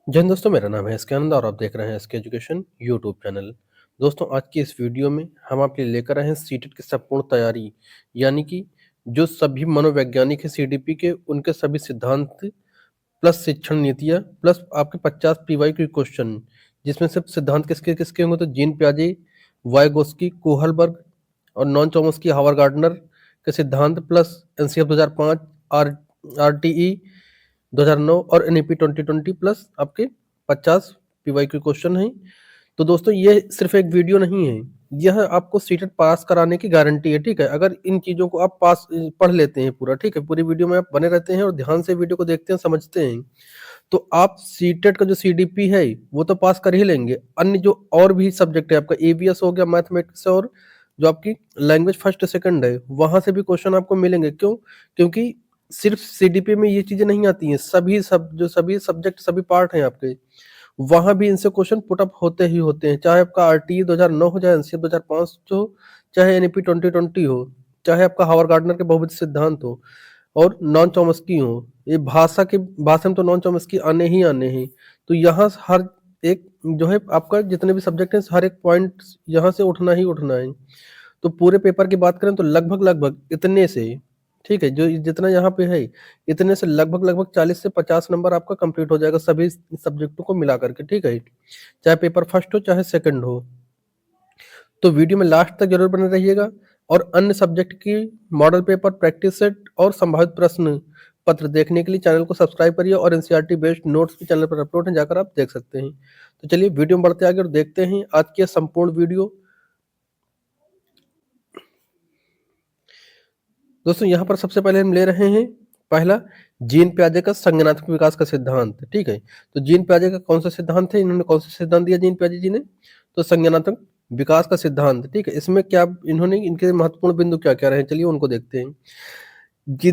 जय हिंद दोस्तों, मेरा नाम है एसके आनंद और आप देख रहे हैं एसके एजुकेशन यूट्यूब चैनल। दोस्तों, आज की इस वीडियो में हम आपके लिए लेकर आए हैं सीटेट की संपूर्ण तैयारी, यानी कि जो सभी मनोवैज्ञानिक है सीडीपी के, उनके सभी सिद्धांत प्लस शिक्षण नीतियाँ प्लस आपके 50 पीवाईक्यू क्वेश्चन, जिसमें सिर्फ सिद्धांत किसके किसके होंगे तो जीन प्याजे, वाइगोस्की, कोहलबर्ग और नॉन चॉम्स्की, हावर्ड गार्डनर के सिद्धांत प्लस एनसीएफ 2005, आर आरटीई 2009 और एनईपी 2020 प्लस आपके 50 पीवाईक्यू क्वेश्चन हैं। तो दोस्तों, ये सिर्फ एक वीडियो नहीं है, यह आपको सीटेट पास कराने की गारंटी है। ठीक है, अगर इन चीजों को आप पास पढ़ लेते हैं पूरा, ठीक है, पूरी वीडियो में आप बने रहते हैं और ध्यान से वीडियो को देखते हैं, समझते हैं, तो आप सीटेट का जो सीडीपी है वो तो पास कर ही लेंगे। अन्य जो और भी सब्जेक्ट है, आपका एवीएस हो गया, मैथमेटिक्स, और जो आपकी लैंग्वेज फर्स्ट सेकंड है, वहां से भी क्वेश्चन आपको मिलेंगे। क्यों? क्योंकि सिर्फ सीडीपी में ये चीजें नहीं आती हैं, सभी सब्जेक्ट, सभी पार्ट हैं आपके, वहां भी इनसे क्वेश्चन पुट अप होते ही होते हैं। चाहे आपका आरटीई 2009 हो, चाहे एनसीएफ 2005 हो, चाहे एनईपी 2020 हो, चाहे आपका हावर्ड गार्डनर के बहुविध सिद्धांत हो और नॉन चॉम्स्की हो। ये भाषा में तो नॉन चॉम्स्की आने ही आने हैं। तो यहाँ हर एक जो है आपका, जितने भी सब्जेक्ट हैं, हर एक पॉइंट यहाँ से उठना ही उठना है। तो पूरे पेपर की बात करें तो लगभग लगभग इतने से, ठीक है, जो जितना यहाँ पे है, इतने से लगभग लगभग 40 से 50 नंबर आपका कंप्लीट हो जाएगा सभी सब्जेक्टों को मिला करके। ठीक है, चाहे पेपर फर्स्ट हो चाहे सेकंड हो। तो वीडियो में लास्ट तक जरूर बने रहिएगा और अन्य सब्जेक्ट की मॉडल पेपर, प्रैक्टिस सेट और संभावित प्रश्न पत्र देखने के लिए चैनल को सब्सक्राइब करिए और एनसीईआरटी बेस्ड नोट्स भी चैनल पर अपलोड हैं, जाकर आप देख सकते हैं। तो चलिए वीडियो में बढ़ते आगे और देखते हैं आज की यह संपूर्ण वीडियो। दोस्तों, यहाँ पर सबसे पहले हम ले रहे हैं पहला, जीन प्याजे का संज्ञानात्मक विकास का सिद्धांत। ठीक है, तो जीन प्याजे का कौन सा सिद्धांत है, इन्होंने कौन सा सिद्धांत दिया जीन प्याजे जी ने, तो संज्ञानात्मक विकास का सिद्धांत। ठीक है, इसमें क्या इन्होंने, इनके महत्वपूर्ण बिंदु क्या क्या रहे, चलिए उनको देखते हैं।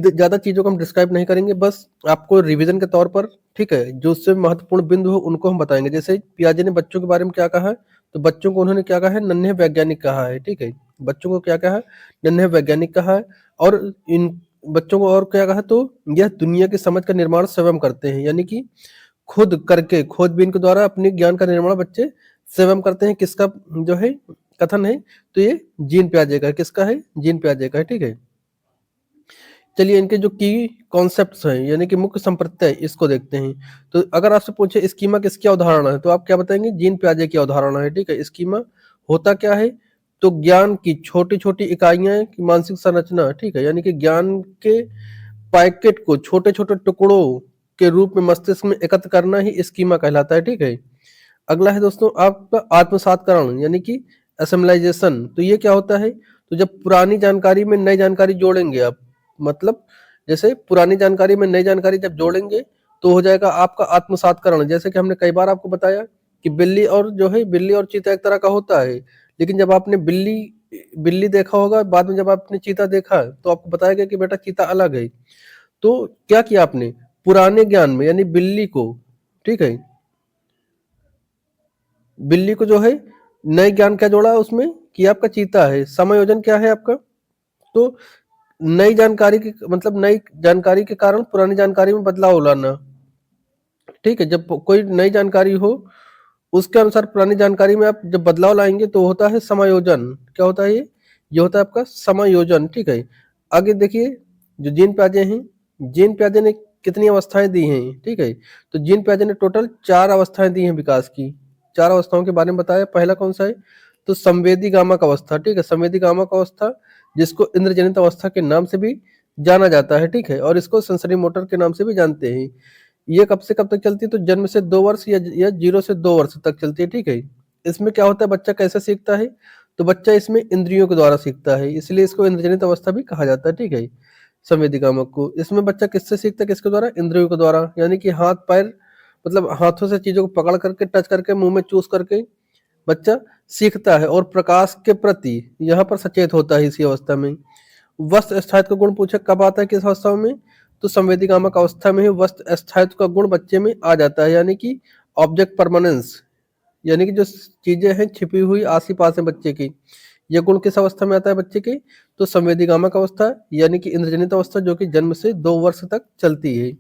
ज्यादा चीजों को हम डिस्क्राइब नहीं करेंगे, बस आपको रिवीजन के तौर पर, ठीक है, जो उससे महत्वपूर्ण बिंदु हो उनको हम बताएंगे। जैसे पियाजे ने बच्चों के बारे में क्या कहा है, तो बच्चों को उन्होंने क्या कहा है, नन्हे वैज्ञानिक कहा है। ठीक है, बच्चों को क्या कहा है, नन्हे वैज्ञानिक कहा है। और इन बच्चों को और क्या कहा, तो यह दुनिया की समझ का निर्माण स्वयं करते हैं, यानी कि खुद करके, खोजबीन के द्वारा अपने ज्ञान का निर्माण बच्चे स्वयं करते हैं। किसका जो है कथन है, तो ये जीन प्याजे का है। किसका है? जीन प्याजे का है। ठीक है, चलिए इनके जो की कॉन्सेप्ट्स हैं, यानी कि मुख्य संप्रत्यय, इसको देखते हैं। तो अगर आपसे पूछे स्कीमा किसकी अवधारणा है, तो आप क्या बताएंगे? जीन प्याजे की अवधारणा है। ठीक है, स्कीमा होता क्या है, तो ज्ञान की छोटी छोटी इकाइयां की मानसिक संरचना। ठीक है, यानी कि ज्ञान के पैकेट को छोटे छोटे टुकड़ों के रूप में मस्तिष्क में एकत्र करना ही स्कीमा कहलाता है। ठीक है, अगला है दोस्तों आपका आत्मसातकरण, यानी कि असेम्बलाइजेशन। तो ये क्या होता है, तो जब पुरानी जानकारी में नई जानकारी जोड़ेंगे आप, मतलब जैसे पुरानी जानकारी में नई जानकारी जब जोड़ेंगे तो हो जाएगा आपका आत्मसातकरण। जैसे कि हमने कई बार आपको बताया कि बिल्ली और जो है, बिल्ली और चीता एक तरह का होता है, लेकिन जब आपने बिल्ली बिल्ली देखा होगा, बाद में जब आपने चीता देखा तो आपको बताया गया कि बेटा चीता अलग है। तो क्या किया आपने, पुराने ज्ञान में, यानी बिल्ली को, ठीक है, बिल्ली को जो है नए ज्ञान क्या जोड़ा उसमें, कि आपका चीता है। समायोजन क्या है आपका, तो नई जानकारी की, मतलब नई जानकारी के कारण पुरानी जानकारी में बदलाव लाना। ठीक है, जब कोई नई जानकारी हो उसके अनुसार पुरानी जानकारी में आप जब बदलाव लाएंगे तो होता है समायोजन। क्या होता है ये होता है आपका समायोजन। ठीक है, आगे देखिए, जो जीन प्याजे हैं, जीन प्याजे ने कितनी अवस्थाएं दी हैं। ठीक है, तो जीन प्याजे ने टोटल 4 अवस्थाएं दी हैं विकास की। 4 अवस्थाओं के बारे में बताया। पहला कौन सा है, तो संवेदी गामक अवस्था। ठीक है, संवेदी गामक अवस्था, जिसको इंद्रजनित अवस्था के नाम से भी जाना जाता है। ठीक है, और इसको सेंसरी मोटर के नाम से भी जानते हैं। ये कब से कब तक चलती है, तो जन्म से 2 वर्ष या 0 से 2 वर्ष तक चलती है। ठीक है, इसमें क्या होता है, बच्चा कैसे सीखता है, तो बच्चा इसमें इंद्रियों के द्वारा सीखता है, इसलिए इसको इंद्रजनित अवस्था भी कहा जाता है। ठीक है, संवेदीगामक को, इसमें बच्चा किससे सीखता है, किसके द्वारा, इंद्रियों के द्वारा, यानी कि हाथ पैर, मतलब हाथों से चीजों को पकड़ करके, टच करके, मुंह में चूस करके बच्चा सीखता है और प्रकाश के प्रति यहाँ पर सचेत होता है इसी अवस्था में। वस्तु स्थायित्व का गुण पूछे कब आता है, किस अवस्था में, तो संवेदीगामक अवस्था में ही वस्तु स्थायित्व का गुण बच्चे में आ जाता है, यानी कि ऑब्जेक्ट परमानेंस, यानी कि जो चीजें हैं छिपी हुई आसी पास है बच्चे की, यह गुण किस अवस्था में आता है बच्चे के, तो संवेदीगामक अवस्था, यानी कि इंद्रजनित अवस्था, जो कि जन्म से 2 वर्ष तक चलती है।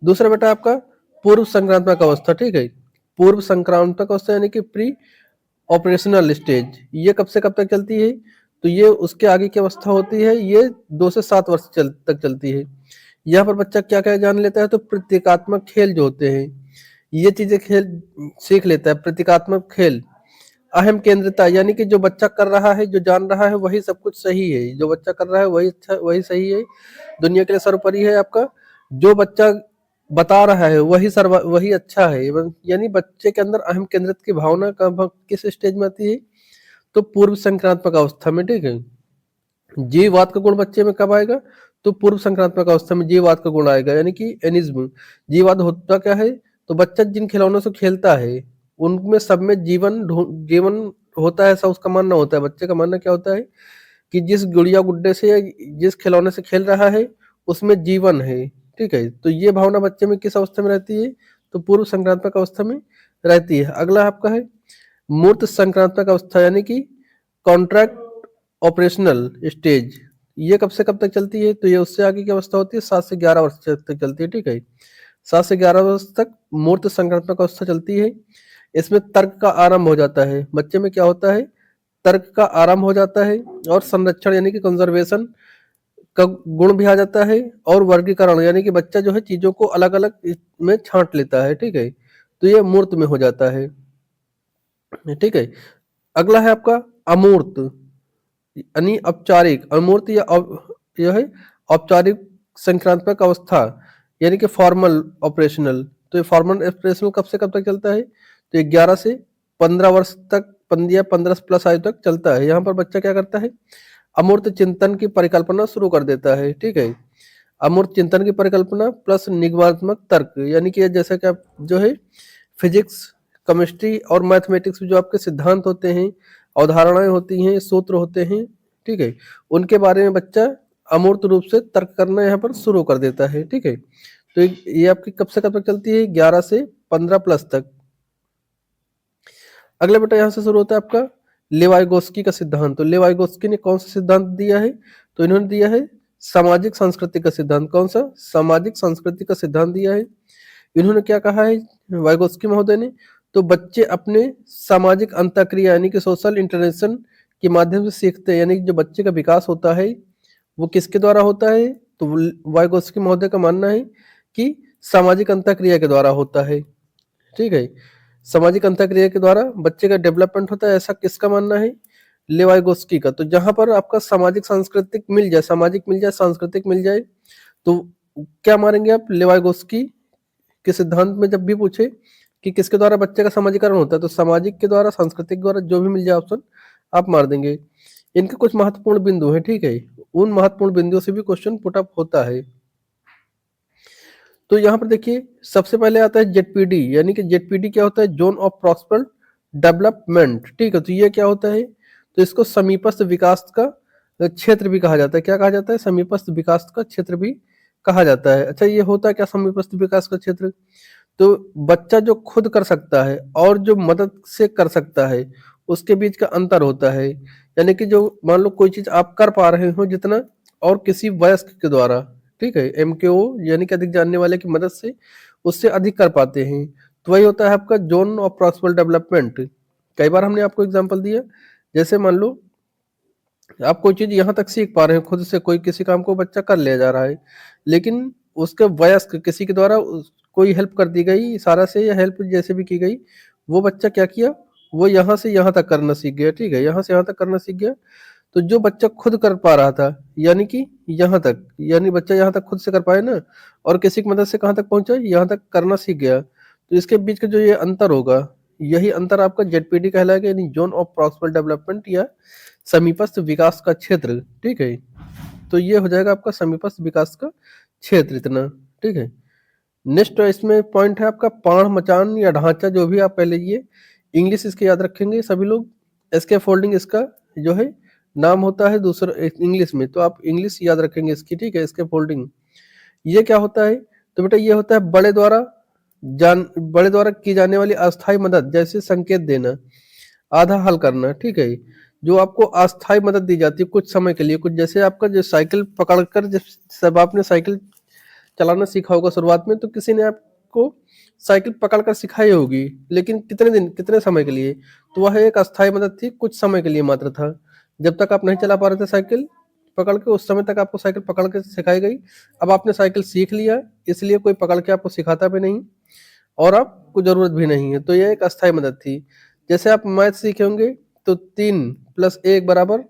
दूसरा बेटा आपका पूर्व संक्रामक अवस्था, ठीक है। पूर्व संक्रामक अवस्था यानी कि प्री ऑपरेशनल स्टेज, ये कब से कब तक चलती है? तो ये उसके आगे की अवस्था होती है, ये 2 से 7 वर्ष तक चलती है। यहाँ पर बच्चा क्या क्या जान लेता है? तो प्रतीकात्मक खेल जो होते हैं, ये चीजें खेल सीख लेता है। प्रतीकात्मक खेल, अहम केंद्रिता, यानी कि जो बच्चा कर रहा है, जो जान रहा है, वही सब कुछ सही है। जो बच्चा कर रहा है वही अच्छा, वही सही है, दुनिया के लिए सर्वोपरि है आपका। जो बच्चा बता रहा है वही अच्छा है। यानी बच्चे के अंदर अहम केंद्रित की भावना किस स्टेज में आती है? तो पूर्व संक्रांतमक अवस्था में, ठीक है। जीववाद का गुण बच्चे में कब आएगा? तो पूर्व संक्रांतमक अवस्था में जीववाद का गुण आएगा, यानी कि एनिज्म। जीववाद होता क्या है? तो बच्चा जिन खिलौनों से खेलता है उनमें सब में जीवन होता है, ऐसा उसका मानना होता है। बच्चे का मानना क्या होता है कि जिस गुड़िया गुड्डे से या जिस खिलौने से खेल रहा है उसमें जीवन है, ठीक है। तो ये भावना बच्चे में किस अवस्था में रहती है? तो पूर्व संक्रांतमक अवस्था में रहती है। अगला आपका है मूर्त संक्रांतमक अवस्था, यानी कि कॉन्ट्रैक्ट ऑपरेशनल स्टेज। ये कब से कब तक चलती है? तो ये उससे आगे की अवस्था होती है, 7 से 11 वर्ष तक चलती है, ठीक है। 7 से 11 वर्ष तक मूर्त संक्रांतमक अवस्था चलती है। इसमें तर्क का आरंभ हो जाता है। बच्चे में क्या होता है? तर्क का आरंभ हो जाता है, और संरक्षण यानी कि कंजर्वेशन का गुण भी आ जाता है, और वर्गीकरण यानी कि बच्चा जो है चीजों को अलग अलग में छांट लेता है, ठीक है। तो ये मूर्त में हो जाता है, ठीक है। अगला है आपका अमूर्त, यानी औपचारिक। अमूर्त यह है औपचारिक संक्रांतमक अवस्था, यानी कि फॉर्मल ऑपरेशनल। तो ये फॉर्मल ऑपरेशनल कब से कब तक चलता है? तो ये 11 से 15 वर्ष तक, 15 प्लस आयु तक चलता है। यहाँ पर बच्चा क्या करता है? अमूर्त चिंतन की परिकल्पना शुरू कर देता है, ठीक है। अमूर्त चिंतन की परिकल्पना प्लस निगमात्मक तर्क, यानी कि जैसा कि आप जो है फिजिक्स, केमिस्ट्री और मैथमेटिक्स में जो आपके सिद्धांत होते हैं, अवधारणाएं होती हैं, सूत्र होते हैं, ठीक है, उनके बारे में बच्चा अमूर्त रूप से तर्क करना यहाँ पर शुरू कर देता है, ठीक है। तो ये आपकी कब से कब तक चलती है? 11 से 15 प्लस तक। अगला बेटा यहाँ से शुरू होता है आपका लेवाइगोस्की का सिद्धांत। तो लेवाइगोस्की ने कौन सा सिद्धांत दिया है? तो इन्होंने दिया है सामाजिक संस्कृति का सिद्धांत। कौन सा? सामाजिक संस्कृति का सिद्धांत दिया है। इन्होंने क्या कहा है वाइगोस्की महोदय ने? तो बच्चे अपने सामाजिक अंतःक्रिया यानी कि सोशल इंटरेक्शन के माध्यम से सीखते हैं, यानी कि जो बच्चे का विकास होता है वो किसके द्वारा होता है? तो वाइगोस्की महोदय का मानना है कि सामाजिक अंतःक्रिया के द्वारा होता है, ठीक है। सामाजिक अंतःक्रिया के द्वारा बच्चे का डेवलपमेंट होता है, ऐसा किसका मानना है? लेवाइगोस्की का। तो जहां पर आपका सामाजिक सांस्कृतिक मिल जाए, सामाजिक मिल जाए, सांस्कृतिक मिल जाए, तो क्या मारेंगे आप? लेवाइगोस्की के सिद्धांत में जब भी पूछे कि किसके द्वारा बच्चे का समाजीकरण होता है, तो सामाजिक के द्वारा, सांस्कृतिक द्वारा, जो भी मिल जाए ऑप्शन आप मार देंगे। इनके कुछ महत्वपूर्ण बिंदु हैं, ठीक है, उन महत्वपूर्ण बिंदुओं से भी क्वेश्चन पुट अप होता है। तो यहाँ पर देखिए सबसे पहले आता है जेडपीडी, यानी कि जेडपीडी क्या होता है? जोन ऑफ प्रॉस्पर डेवलपमेंट, ठीक है। तो ये क्या होता है? तो इसको समीपस्थ विकास का क्षेत्र भी कहा जाता है। क्या कहा जाता है? समीपस्थ विकास का क्षेत्र भी कहा जाता है। अच्छा, ये होता है क्या समीपस्थ विकास का क्षेत्र? तो बच्चा जो खुद कर सकता है और जो मदद से कर सकता है उसके बीच का अंतर होता है। यानी कि जो मान लो कोई चीज आप कर पा रहे हो जितना, और किसी वयस्क के द्वारा, ठीक है, एमकेओ यानी कि अधिक जानने वाले की मदद से उससे अधिक कर पाते हैं, तो वही होता है आपका जोन ऑफ प्रॉक्सिमल डेवलपमेंट। कई बार हमने आपको एग्जांपल दिया, जैसे मान लो आप कोई चीज यहाँ तक सीख पा रहे हो खुद से, कोई किसी काम को बच्चा कर ले जा रहा है, लेकिन उसके वयस्क किसी के द्वारा कोई हेल्प कर दी गई इशारा से, या हेल्प जैसे भी की गई, वो बच्चा क्या किया? वो यहाँ से यहाँ तक करना सीख गया, ठीक है, यहाँ से यहाँ तक करना सीख गया। तो जो बच्चा खुद कर पा रहा था, यानी कि यहाँ तक, यानी बच्चा यहाँ तक खुद से कर पाए ना, और किसी की मदद से कहाँ तक पहुंचा? यहाँ तक करना सीख गया। तो इसके बीच का जो ये अंतर होगा, यही अंतर आपका जेडपीडी कहलाएगा, यानी जोन ऑफ प्रॉक्सिमल डेवलपमेंट या समीपस्थ विकास का क्षेत्र, ठीक है। तो ये हो जाएगा आपका समीपस्थ विकास का क्षेत्र इतना, ठीक है। नेक्स्ट इसमें पॉइंट है आपका पाण मचान या ढांचा, जो भी आप पहले ये इंग्लिश इसके याद रखेंगे सभी लोग। एस्के फोल्डिंग इसका जो है नाम होता है दूसरा इंग्लिश में, तो आप इंग्लिश याद रखेंगे इसकी, ठीक है। एस्के फोल्डिंग ये क्या होता है? तो बेटा ये होता है बड़े द्वारा की जाने वाली अस्थायी मदद, जैसे संकेत देना, आधा हल करना, ठीक है। जो आपको अस्थायी मदद दी जाती है कुछ समय के लिए, कुछ जैसे आपका जो साइकिल पकड़कर, जब सब आपने साइकिल चलाना सीखा होगा शुरुआत में, तो किसी ने आपको आपको साइकिल पकड़कर सिखाई होगी, लेकिन कितने दिन, कितने समय के लिए? तो वह एक अस्थायी मदद थी, कुछ समय के लिए मात्र था। जब तक आप नहीं चला पा रहे थे साइकिल पकड़ के, उस समय तक आपको साइकिल पकड़ के सिखाई गई। अब आपने साइकिल सीख लिया, इसलिए कोई पकड़ के आपको सिखाता भी नहीं और आपको ज़रूरत भी नहीं है, तो ये एक अस्थायी मदद थी। जैसे आप मैथ सीखे होंगे तो 3 प्लस 1 बराबर,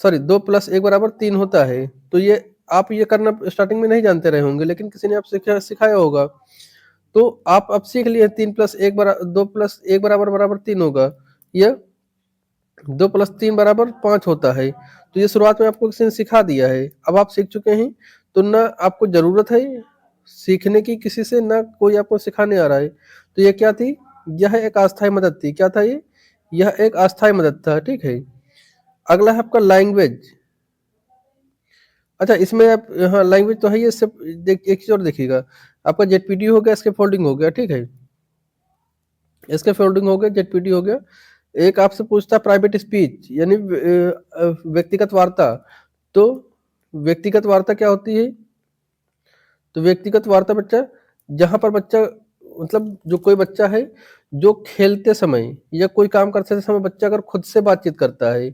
सॉरी 2 प्लस 1 बराबर 3 होता है। तो ये आप ये करना स्टार्टिंग में नहीं जानते रहे होंगे, लेकिन किसी ने आप सिखाया होगा। तो आप अब सीख लिए 3 प्लस 1 2 प्लस 1 बराबर बराबर 3 होगा, या 2 प्लस 3 बराबर 5 होता है। तो ये शुरुआत में आपको किसी ने सिखा दिया है, अब आप सीख चुके हैं, तो ना आपको ज़रूरत है सीखने की किसी से, ना कोई आपको सिखाने आ रहा है। तो ये क्या थी? यह एक अस्थायी मदद थी। क्या था ये? यह एक अस्थायी मदद था, ठीक है। अगला है आपका लैंग्वेज। अच्छा, इसमें आप, हाँ लैंग्वेज तो है ये सब। एक चीज और देखिएगा, आपका जेडपीटी हो गया, इसके फोल्डिंग हो गया, ठीक है, इसके फोल्डिंग हो गया, जेडपीटी हो गया। एक आपसे पूछता प्राइवेट स्पीच, यानी व्यक्तिगत वार्ता। तो व्यक्तिगत वार्ता क्या होती है? तो व्यक्तिगत वार्ता बच्चा, जहां पर बच्चा, मतलब जो कोई बच्चा है जो खेलते समय या कोई काम करते समय बच्चा अगर खुद से बातचीत करता है,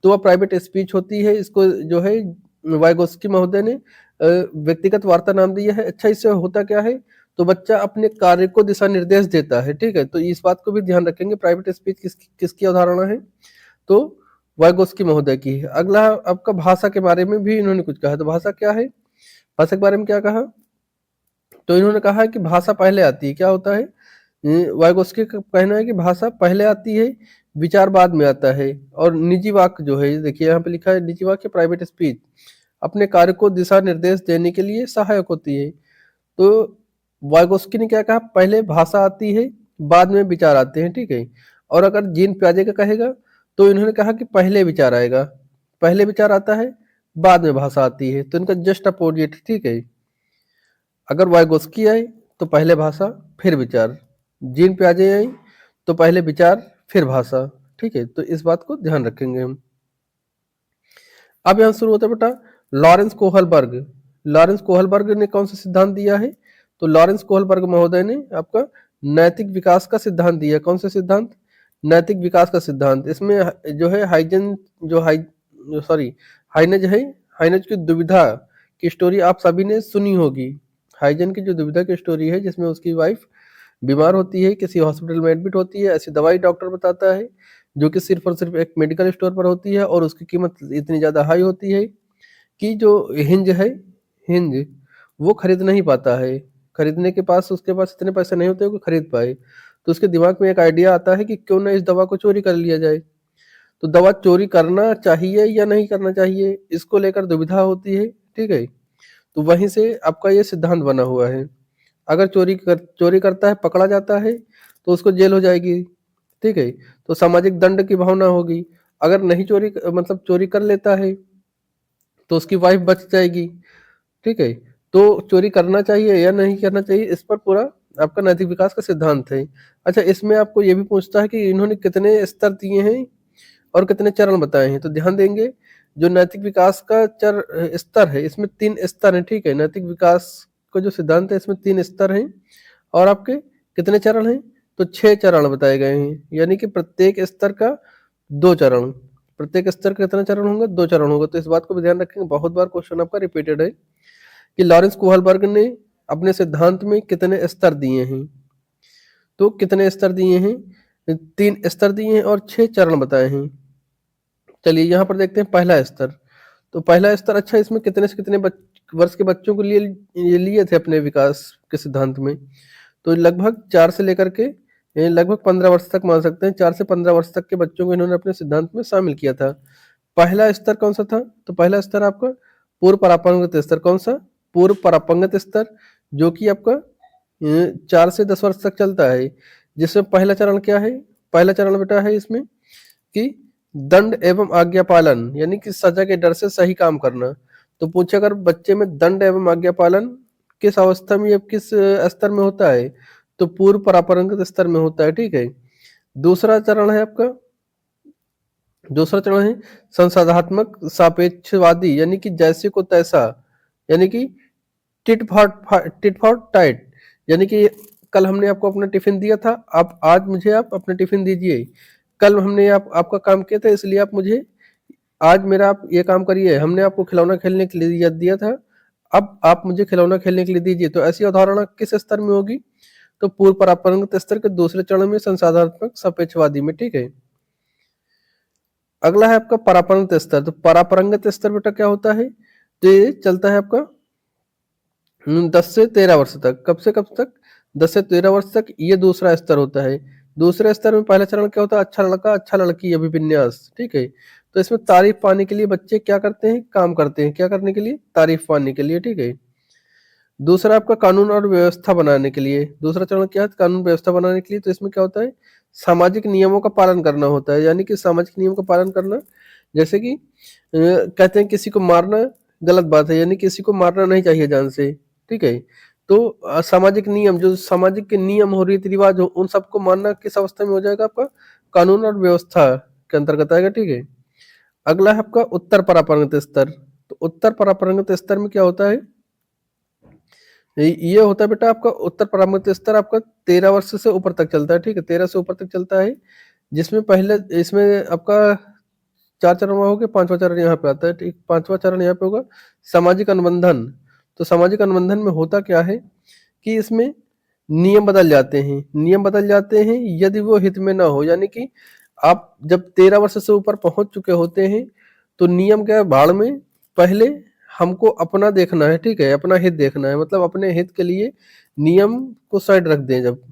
तो वह प्राइवेट स्पीच होती है। इसको जो है वाइगोस्की महोदय ने व्यक्तिगत वार्ता नाम दिया है। अच्छा, इससे होता क्या है? तो बच्चा अपने कार्य को दिशा निर्देश देता है, ठीक है। तो इस बात को भी ध्यान रखेंगे, प्राइवेट स्पीच किसकी अवधारणा है? तो वाइगोस्की महोदय की है। अगला आपका भाषा के बारे में भी इन्होंने कुछ कहा। तो भाषा क्या है? भाषा के बारे में क्या कहा? तो इन्होंने कहा है कि भाषा पहले आती है। क्या होता है? वाइगोस्की का कहना है कि भाषा पहले आती है, विचार बाद में आता है। और निजी वाक्य जो है, देखिए यहाँ पे लिखा है निजी वाक्य, प्राइवेट स्पीच अपने कार्य को दिशा निर्देश देने के लिए सहायक होती है। तो वाइगोस्की ने क्या कहा? पहले भाषा आती है, बाद में विचार आते हैं, ठीक है। और अगर जीन प्याजे का कहेगा, तो इन्होंने कहा कि पहले विचार आएगा, पहले विचार आता है, बाद में भाषा आती है। तो इनका जस्ट अपोजिट, ठीक है। अगर वाइगोस्की आए तो पहले भाषा फिर विचार, जीन प्याजे आई तो पहले विचार फिर भाषा, ठीक है। तो इस बात को ध्यान रखेंगे हम। अब यहाँ शुरू होता है बेटा लॉरेंस कोहलबर्ग। लॉरेंस कोहलबर्ग ने कौन सा सिद्धांत दिया है? तो लॉरेंस कोहलबर्ग महोदय ने आपका नैतिक विकास का सिद्धांत दिया। कौन सा सिद्धांत? नैतिक विकास का सिद्धांत। इसमें जो है हाइजन जो हाई सॉरी हाइनेज है, हाइनेज की दुविधा की स्टोरी आप सभी ने सुनी होगी। हाइजन की जो दुविधा की स्टोरी है, जिसमें उसकी वाइफ बीमार होती है, किसी हॉस्पिटल में एडमिट होती है, ऐसी दवाई डॉक्टर बताता है जो कि सिर्फ और सिर्फ एक मेडिकल स्टोर पर होती है, और उसकी कीमत इतनी ज़्यादा हाई होती है कि जो हिंज है, हिंज वो खरीद नहीं पाता है। खरीदने के पास उसके पास इतने पैसे नहीं होते कि खरीद पाए। तो उसके दिमाग में एक आइडिया आता है कि क्यों ना इस दवा को चोरी कर लिया जाए। तो दवा चोरी करना चाहिए या नहीं करना चाहिए, इसको लेकर दुविधा होती है, ठीक है। तो वहीं से आपका ये सिद्धांत बना हुआ है। अगर चोरी करता है, पकड़ा जाता है, तो उसको जेल हो जाएगी, ठीक है। तो सामाजिक दंड की भावना होगी। अगर नहीं चोरी, मतलब चोरी कर लेता है, तो उसकी वाइफ बच जाएगी, ठीक है। तो चोरी करना चाहिए या नहीं करना चाहिए, इस पर पूरा आपका नैतिक विकास का सिद्धांत है। अच्छा, इसमें आपको ये भी पूछता है कि इन्होंने कितने स्तर दिए हैं और कितने चरण बताए हैं। तो ध्यान देंगे, जो नैतिक विकास का स्तर है, इसमें 3 स्तर हैं, ठीक है। नैतिक विकास का जो सिद्धांत है, इसमें 3 स्तर हैं। और आपके कितने चरण हैं? तो 6 चरण बताए गए हैं, यानी कि प्रत्येक स्तर का 2 चरण। प्रत्येक स्तर का कितना चरण होंगे? 2 चरण होंगे। तो इस बात को भी ध्यान रखेंगे, बहुत बार क्वेश्चन आपका रिपीटेड है कि लॉरेंस कोहलबर्ग ने अपने सिद्धांत में कितने स्तर दिए हैं। तो कितने स्तर दिए हैं? 3 स्तर दिए हैं और 6 चरण बताए हैं। चलिए यहाँ पर देखते हैं पहला स्तर। तो पहला स्तर, अच्छा इसमें कितने से कितने वर्ष के बच्चों के लिए ये लिए थे अपने विकास के सिद्धांत में? तो लगभग 4 से लेकर के लगभग 15 वर्ष तक मान सकते हैं। 4 से 15 वर्ष तक के बच्चों को इन्होंने अपने सिद्धांत में शामिल किया था। पहला स्तर कौन सा था? तो पहला स्तर आपका पूर्व परापंगत स्तर। कौन सा? पूर्व परापंगत स्तर, जो कि आपका 4 से 10 वर्ष तक चलता है। जिसमें पहला चरण क्या है? पहला चरण बेटा है इसमें कि दंड एवं आज्ञा पालन, यानी कि सजा के डर से सही काम करना। तो पूछे अगर बच्चे में दंड एवं आज्ञा पालन किस अवस्था में या किस स्तर में होता है? तो पूर्व परापरंगत स्तर में होता है, ठीक है। दूसरा चरण है आपका, दूसरा चरण है संसाधात्मक सापेक्षवादी, यानी कि जैसे को तैसा, यानी कि टिट फॉर टाइट, यानी कि कल हमने आपको अपना टिफिन दिया था, आप आज मुझे आप अपना टिफिन दीजिए। कल हमने आपका काम किया था, इसलिए आप मुझे आज मेरा आप ये काम करिए। हमने आपको खिलौना खेलने के लिए दिया था, अब आप मुझे खिलौना खेलने के लिए दीजिए। तो ऐसी अवधारणा किस स्तर में होगी? तो पूर्व पराप्रंगत स्तर के दूसरे चरण में, संसाधनात्मक सापेक्षवादी में। ठीक है। अगला है आपका पराप्रंगत स्तर। तो पराप्रंगत स्तर बेटा क्या होता है? तो ये चलता है आपका 10 से 13 वर्ष तक। कब से कब तक? 10 से 13 वर्ष तक। ये दूसरा स्तर होता है। दूसरे स्तर में पहला चरण क्या होता है? अच्छा लड़का अच्छा लड़की अभिविन्यास। ठीक है। तो इसमें तारीफ पाने के लिए बच्चे क्या करते हैं? काम करते हैं। क्या करने के लिए? तारीफ पाने के लिए। ठीक है। दूसरा आपका कानून और व्यवस्था बनाने के लिए। दूसरा चरण क्या है? कानून व्यवस्था बनाने के लिए। तो इसमें क्या होता है? सामाजिक नियमों का पालन करना होता है। यानी कि सामाजिक नियमों का पालन करना, जैसे कि कहते हैं किसी को मारना गलत बात है, यानी किसी को मारना नहीं चाहिए जान से। ठीक है। तो सामाजिक नियम, जो सामाजिक के नियम हो, रीति रिवाज हो, उन सबको मानना किस अवस्था में हो जाएगा? आपका कानून और व्यवस्था के अंतर्गत आएगा। ठीक है। अगला है आपका उत्तर परापरंगत स्तर। तो उत्तर परापरंगत स्तर में क्या होता है? ये होता है बेटा आपका उत्तर परामर्श स्तर आपका 13 वर्ष से ऊपर तक चलता है। ठीक है। 13 से ऊपर तक चलता है, जिसमें पहले इसमें आपका 4 चरण हो गए, 5वां चरण यहाँ पे आता है। ठीक। 5वां चरण यहाँ पे होगा सामाजिक अनुबंधन। तो सामाजिक अनुबंधन में होता क्या है कि इसमें नियम बदल जाते हैं। नियम बदल जाते हैं यदि वो हित में ना हो। यानी कि आप जब 13 वर्ष से ऊपर पहुंच चुके होते हैं, तो नियम क्या है? भाड़ में। पहले हमको अपना देखना है। ठीक है। अपना हित देखना है, मतलब अपने हित के लिए नियम को साइड रख दें जब,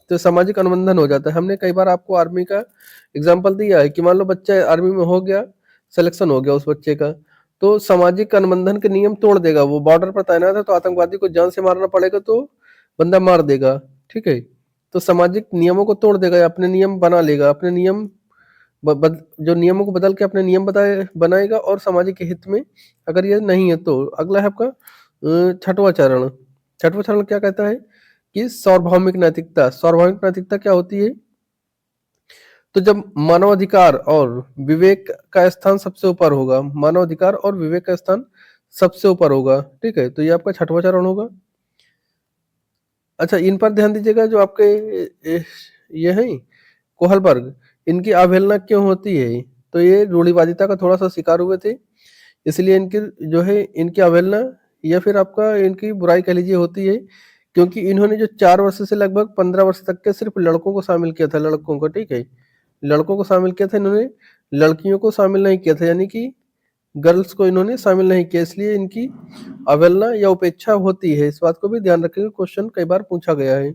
तो सामाजिक अनुबंधन हो जाता है। हमने कई बार आपको आर्मी का एग्जाम्पल दिया है कि मान लो बच्चा आर्मी में हो गया, सिलेक्शन हो गया उस बच्चे का, तो सामाजिक अनुबंधन के नियम तोड़ देगा। वो बॉर्डर पर तैनात है, तो आतंकवादी को जान से मारना पड़ेगा तो बंदा मार देगा। ठीक है। तो सामाजिक नियमों को तोड़ देगा, अपने नियम बना लेगा, अपने नियम जो नियमों को बदल के अपने नियम बनाएगा, और सामाजिक के हित में अगर ये नहीं है तो। अगला है आपका 6वां चरण। 6वां चरण क्या कहता है कि सार्वभौमिक नैतिकता। सार्वभौमिक नैतिकता क्या होती है? तो जब मानवाधिकार और विवेक का स्थान सबसे ऊपर होगा, मानवाधिकार और विवेक का स्थान सबसे ऊपर होगा। ठीक है। तो ये आपका 6वां चरण होगा। अच्छा, इन पर ध्यान दीजिएगा, जो आपके ये हैं कोहलबर्ग, इनकी अवहेलना क्यों होती है? तो ये रूढ़िवादिता का थोड़ा सा शिकार हुए थे, इसलिए इनकी जो है इनकी अवहेलना या फिर आपका इनकी बुराई कह लीजिए होती है, क्योंकि इन्होंने जो 4 वर्ष से लगभग 15 वर्ष तक के सिर्फ लड़कों को शामिल किया था, लड़कों को। ठीक है। लड़कों को शामिल किया था इन्होंने, लड़कियों को शामिल नहीं किया था, यानी कि गर्ल्स को इन्होंने शामिल नहीं किया, इसलिए इनकी अवहेलना या उपेक्षा होती है। इस बात को भी ध्यान रखेंगे, क्वेश्चन कई बार पूछा गया है।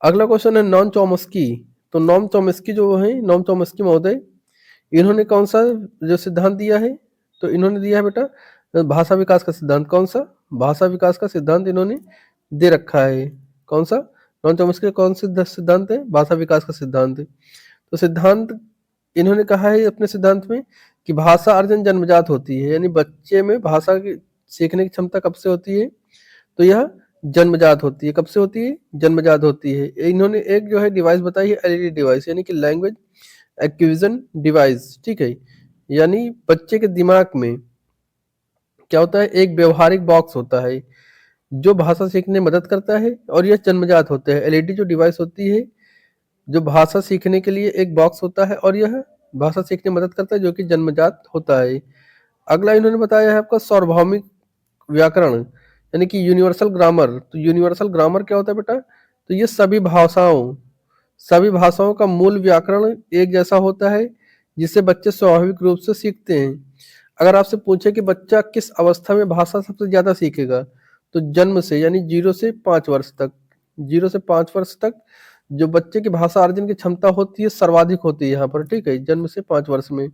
अगला क्वेश्चन है नॉन चॉम्स्की। तो नॉम चॉम्स्की जो है, नॉम चॉम्स्की महोदय, इन्होंने कौन सा जो सिद्धांत दिया है? तो इन्होंने दिया है बेटा भाषा विकास का सिद्धांत। कौन सा? भाषा विकास का सिद्धांत इन्होंने दे रखा है। कौन सा? नॉन चॉम्स्की का कौन सा सिद्धांत है? भाषा विकास का सिद्धांत। तो सिद्धांत इन्होंने कहा है अपने सिद्धांत में कि भाषा अर्जन जन्मजात होती है, यानी बच्चे में भाषा की सीखने की क्षमता कब से होती है? तो यह जन्मजात होती है। कब से होती है? जन्मजात होती है। इन्होंने एक जो है डिवाइस बताई है, एलईडी डिवाइस, यानी कि लैंग्वेज एक्विजिशन डिवाइस। ठीक है। यानी बच्चे के दिमाग में क्या होता है? एक व्यवहारिक बॉक्स होता है जो भाषा सीखने में मदद करता है, और यह जन्मजात होते हैं। एलईडी जो डिवाइस होती है, जो भाषा सीखने के लिए एक बॉक्स होता है, और यह भाषा सीखने में मदद करता है, जो कि जन्मजात होता है। अगला इन्होंने बताया है आपका सार्वभौमिक व्याकरण, यानी कि यूनिवर्सल ग्रामर। तो यूनिवर्सल ग्रामर क्या होता है बेटा? तो ये सभी भाषाओं का मूल व्याकरण एक जैसा होता है, जिससे बच्चे स्वाभाविक रूप से सीखते हैं। अगर आपसे पूछे कि बच्चा किस अवस्था में भाषा सबसे ज्यादा सीखेगा, तो जन्म से, यानी 0 से 5 वर्ष तक। 0 से 5 वर्ष तक जो बच्चे की भाषा अर्जन की क्षमता होती है सर्वाधिक होती है यहाँ पर। ठीक है। जन्म से 5 वर्ष में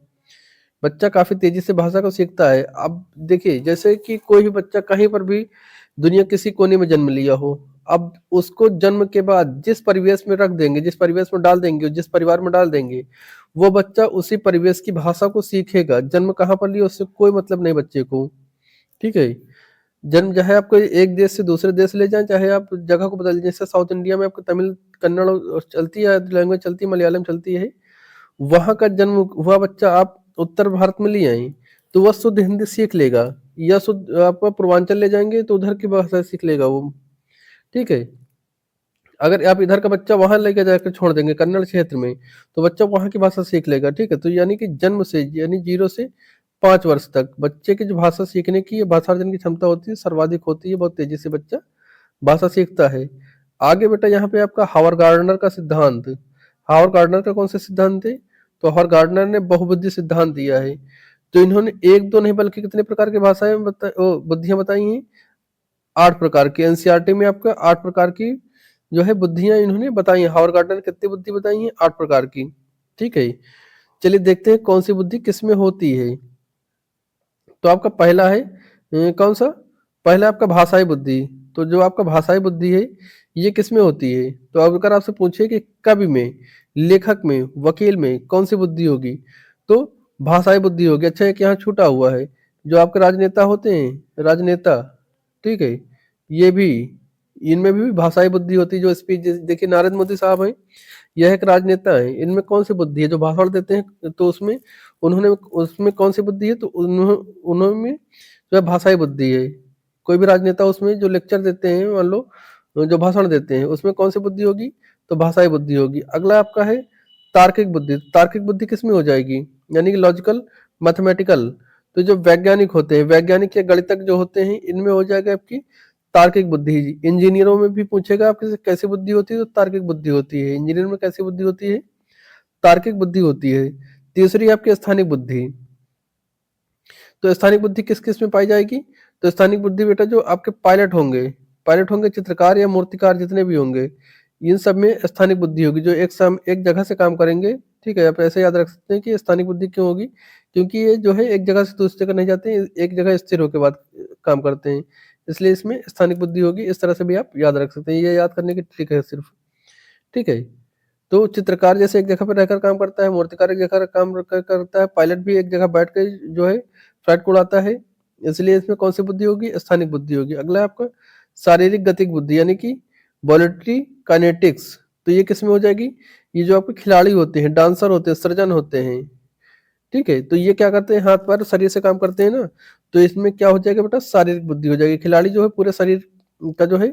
बच्चा काफी तेजी से भाषा को सीखता है। अब देखिए, जैसे कि कोई भी बच्चा कहीं पर भी दुनिया किसी कोने में जन्म लिया हो, अब उसको जन्म के बाद जिस परिवेश में रख देंगे, जिस परिवेश में डाल देंगे, जिस परिवार में डाल देंगे, वो बच्चा उसी परिवेश की भाषा को सीखेगा। जन्म कहाँ पर लिया उससे कोई मतलब नहीं बच्चे को। ठीक है। जन्म चाहे आपको एक देश से दूसरे देश ले जाए, चाहे आप जगह को बदल, जैसे साउथ इंडिया में आपको तमिल कन्नड़ चलती है, लैंग्वेज चलती है, मलयालम चलती है, वहां का जन्म हुआ बच्चा आप उत्तर भारत में ले आए, तो वह शुद्ध हिंदी सीख लेगा, या शुद्ध आप पूर्वांचल ले जाएंगे तो उधर की भाषा सीख लेगा वो। ठीक है। अगर आप इधर का बच्चा वहां लेके जाकर छोड़ देंगे कन्नड़ क्षेत्र में, तो बच्चा वहां की भाषा सीख लेगा। ठीक है, तो यानी कि जन्म से, यानी 0 से 5 वर्ष तक बच्चे की जो भाषा सीखने की, भाषा अर्जन की क्षमता होती है सर्वाधिक होती है, बहुत तेजी से बच्चा भाषा सीखता है। आगे बेटा यहाँ पे आपका हावर्ड गार्डनर का सिद्धांत। हावर्ड गार्डनर का कौन सा सिद्धांत है? तो हावर्ड गार्डनर ने बहुबुद्धि सिद्धांत दिया है। तो इन्होंने एक दो नहीं बल्कि कितने प्रकार की भाषाएं बुद्धियां बताई हैं? 8 प्रकार की। एनसीईआरटी में आपका 8 प्रकार की जो है बुद्धियां इन्होंने बताई हैं। हावर्ड गार्डनर ने कितनी बुद्धि बताई है? 8 प्रकार की। ठीक है, चलिए देखते हैं कौन सी बुद्धि किसमें होती है। तो आपका पहला है कौन सा? पहला आपका भाषाई बुद्धि। तो जो आपका भाषाई बुद्धि है ये किसमें होती है? तो अब अगर आपसे पूछे कि कवि में, लेखक में, वकील में कौन सी बुद्धि होगी, तो भाषाई बुद्धि होगी। अच्छा, एक यहाँ छूटा हुआ है, जो आपके राजनेता होते हैं, राजनेता, ठीक है, ये भी, इनमें भी भाषाई बुद्धि होती है। जो स्पीच, देखिए नरेंद्र मोदी साहब हैं, यह एक राजनेता है, इनमें कौन सी बुद्धि है? जो भाषण देते हैं तो उसमें उन्होंने, उसमें कौन सी बुद्धि है? तो उन्होंने जो है भाषाई बुद्धि है। कोई भी राजनेता उसमें जो लेक्चर देते हैं, मान लो जो भाषण देते हैं, उसमें कौन सी बुद्धि होगी? तो भाषाई बुद्धि होगी। अगला आपका है तार्किक बुद्धि। तार्किक बुद्धि किसमें हो जाएगी? यानी कि लॉजिकल, मैथमेटिकल। तो जो वैज्ञानिक होते हैं, वैज्ञानिक या गणितज्ञ जो होते हैं, इनमें हो जाएगा आपकी तार्किक बुद्धि। इंजीनियरों में भी पूछेगा आपके कैसी बुद्धि होती है, तो तार्किक बुद्धि होती है। इंजीनियर में कैसी बुद्धि होती है? तार्किक बुद्धि होती है। तीसरी आपकी स्थानिक बुद्धि। तो स्थानिक बुद्धि किस किस में पाई जाएगी? तो स्थानिक बुद्धि बेटा जो आपके पायलट होंगे, चित्रकार या मूर्तिकार जितने भी होंगे, इन सब में स्थानिक बुद्धि होगी। जो एक जगह से काम करेंगे। ठीक है, आप ऐसे याद रख सकते हैं कि स्थानिक बुद्धि क्यों होगी, क्योंकि ये जो है एक जगह से दूसरी जगह नहीं जाते हैं, एक जगह स्थिर होकर बाद काम करते हैं, इसलिए इसमें स्थानिक बुद्धि होगी। इस तरह से भी आप याद रख सकते हैं, ये याद करने की ट्रिक है सिर्फ। ठीक है, तो चित्रकार जैसे एक जगह पर रहकर काम करता है, मूर्तिकार एक जगह काम करता है, पायलट भी एक जगह बैठ कर जो है फ्लाइट को उड़ाता है, इसलिए इसमें कौन सी बुद्धि होगी? स्थानिक बुद्धि होगी। अगला है आपका शारीरिक गतिक बुद्धि, यानी कि वॉलेटरी काइनेटिक्स। तो ये किस में हो जाएगी? ये जो आपके खिलाड़ी होते हैं, डांसर होते हैं, सर्जन होते हैं, ठीक है, तो ये क्या करते हैं? हाथ पैर शरीर से काम करते हैं ना, तो इसमें क्या हो जाएगा बेटा? शारीरिक बुद्धि हो जाएगी। खिलाड़ी जो है पूरे शरीर का जो है,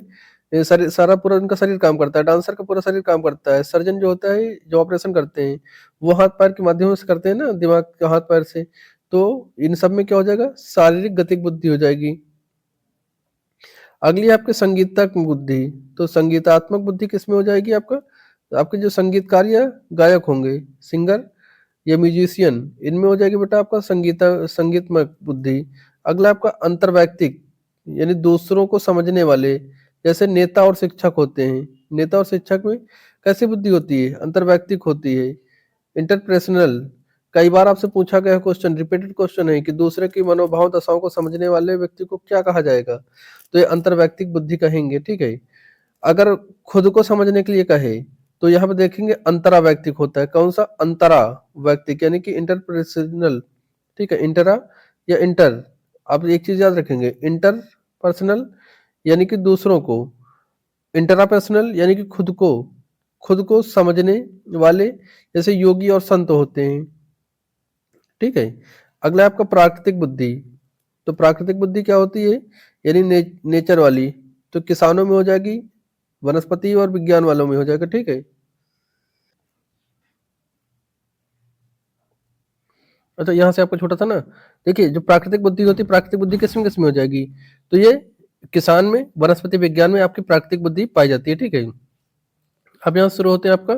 ये शरीर सारा पूरा उनका शरीर काम करता है। डांसर का पूरा शरीर काम करता है। सर्जन जो होता है, जो ऑपरेशन करते हैं, वो हाथ पैर के माध्यम से करते हैं ना, दिमाग के हाथ पैर से। तो इन सब में क्या हो जाएगा? शारीरिक गतिक बुद्धि हो जाएगी। अगली आपके संगीतात्मक बुद्धि। तो संगीतात्मक बुद्धि किसमें हो जाएगी आपका? तो आपके जो संगीतकार या गायक होंगे, सिंगर या म्यूजिशियन, इनमें हो जाएगी बेटा आपका संगीतमक बुद्धि। अगला आपका अंतर्वैयक्तिक, यानी दूसरों को समझने वाले, जैसे नेता और शिक्षक होते हैं। नेता और शिक्षक में कैसी बुद्धि होती है? अंतर्वैयक्तिक होती है। इंटरपर्सनल, कई बार आपसे पूछा गया क्वेश्चन, रिपीटेड क्वेश्चन है कि दूसरे की मनोभाव दशाओं को समझने वाले व्यक्ति को क्या कहा जाएगा? तो ये अंतर्वैयक्तिक बुद्धि कहेंगे। ठीक है, अगर खुद को समझने के लिए कहे, तो यहाँ पे देखेंगे अंतरा वैयक्तिक होता है। कौन सा? अंतरा वैयक्तिक, यानी कि इंटरपर्सनल। ठीक है, इंटरा या इंटर, आप एक चीज याद रखेंगे, इंटर पर्सनल यानी कि दूसरों को, इंटरा पर्सनल यानी कि खुद को समझने वाले, जैसे योगी और संत होते हैं। ठीक है, अगला है आपका प्राकृतिक बुद्धि। तो प्राकृतिक बुद्धि क्या होती है? यानी नेचर वाली। तो किसानों में हो जाएगी, वनस्पति और विज्ञान वालों में हो जाएगा। ठीक है, अच्छा यहाँ से आपको छोटा था ना, देखिए जो प्राकृतिक बुद्धि होती है, प्राकृतिक बुद्धि किस में हो जाएगी? तो ये किसान में, वनस्पति विज्ञान में आपकी प्राकृतिक बुद्धि पाई जाती है। ठीक है, अब यहाँ शुरू होते हैं आपका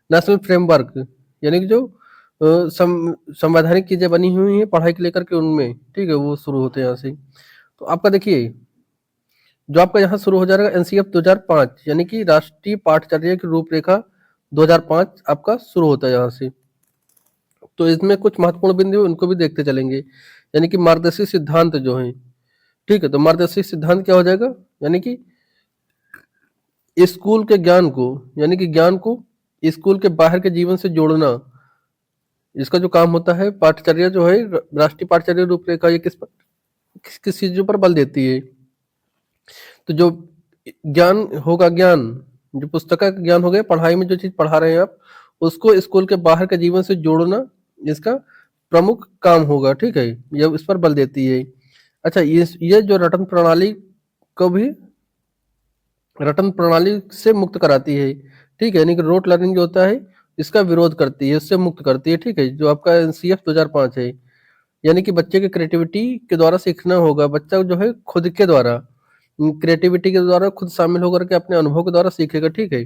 नेशनल फ्रेमवर्क, यानी कि जो संवैधानिक चीजें बनी हुई हैं पढ़ाई को लेकर के, उनमें, ठीक है, वो शुरू होते हैं यहाँ से। तो आपका देखिए, जो आपका यहाँ शुरू हो जाएगा एनसीएफ 2005, यानी कि राष्ट्रीय पाठचर्या की रूपरेखा 2005 आपका शुरू होता है यहाँ से। तो इसमें कुछ महत्वपूर्ण बिंदु हैं, उनको भी देखते चलेंगे। यानी कि मार्गदर्शी सिद्धांत जो है, ठीक है, तो मार्गदर्शी सिद्धांत क्या हो जाएगा? यानी कि स्कूल के ज्ञान को, यानी कि ज्ञान को स्कूल के बाहर के जीवन से जोड़ना, इसका जो काम होता है। पाठचर्या जो है, राष्ट्रीय पाठचर्या रूपरेखा, ये किस चीजों पर बल देती है? तो जो ज्ञान होगा, ज्ञान जो पुस्तक का ज्ञान हो गया, पढ़ाई में जो चीज पढ़ा रहे हैं आप, उसको स्कूल के बाहर के जीवन से जोड़ना, इसका प्रमुख काम होगा। ठीक है, यह इस पर बल देती है। अच्छा, ये जो रटन प्रणाली को भी रटन प्रणाली से मुक्त कराती है, ठीक है, यानी कि रोट लर्निंग जो होता है इसका विरोध करती है, इससे मुक्त करती है, ठीक है, जो आपका एनसीएफ 2005 है। यानी कि बच्चे के क्रिएटिविटी के द्वारा सीखना होगा, बच्चा जो है खुद के द्वारा क्रिएटिविटी के द्वारा खुद शामिल होकर के अपने अनुभव के द्वारा सीखेगा, ठीक है।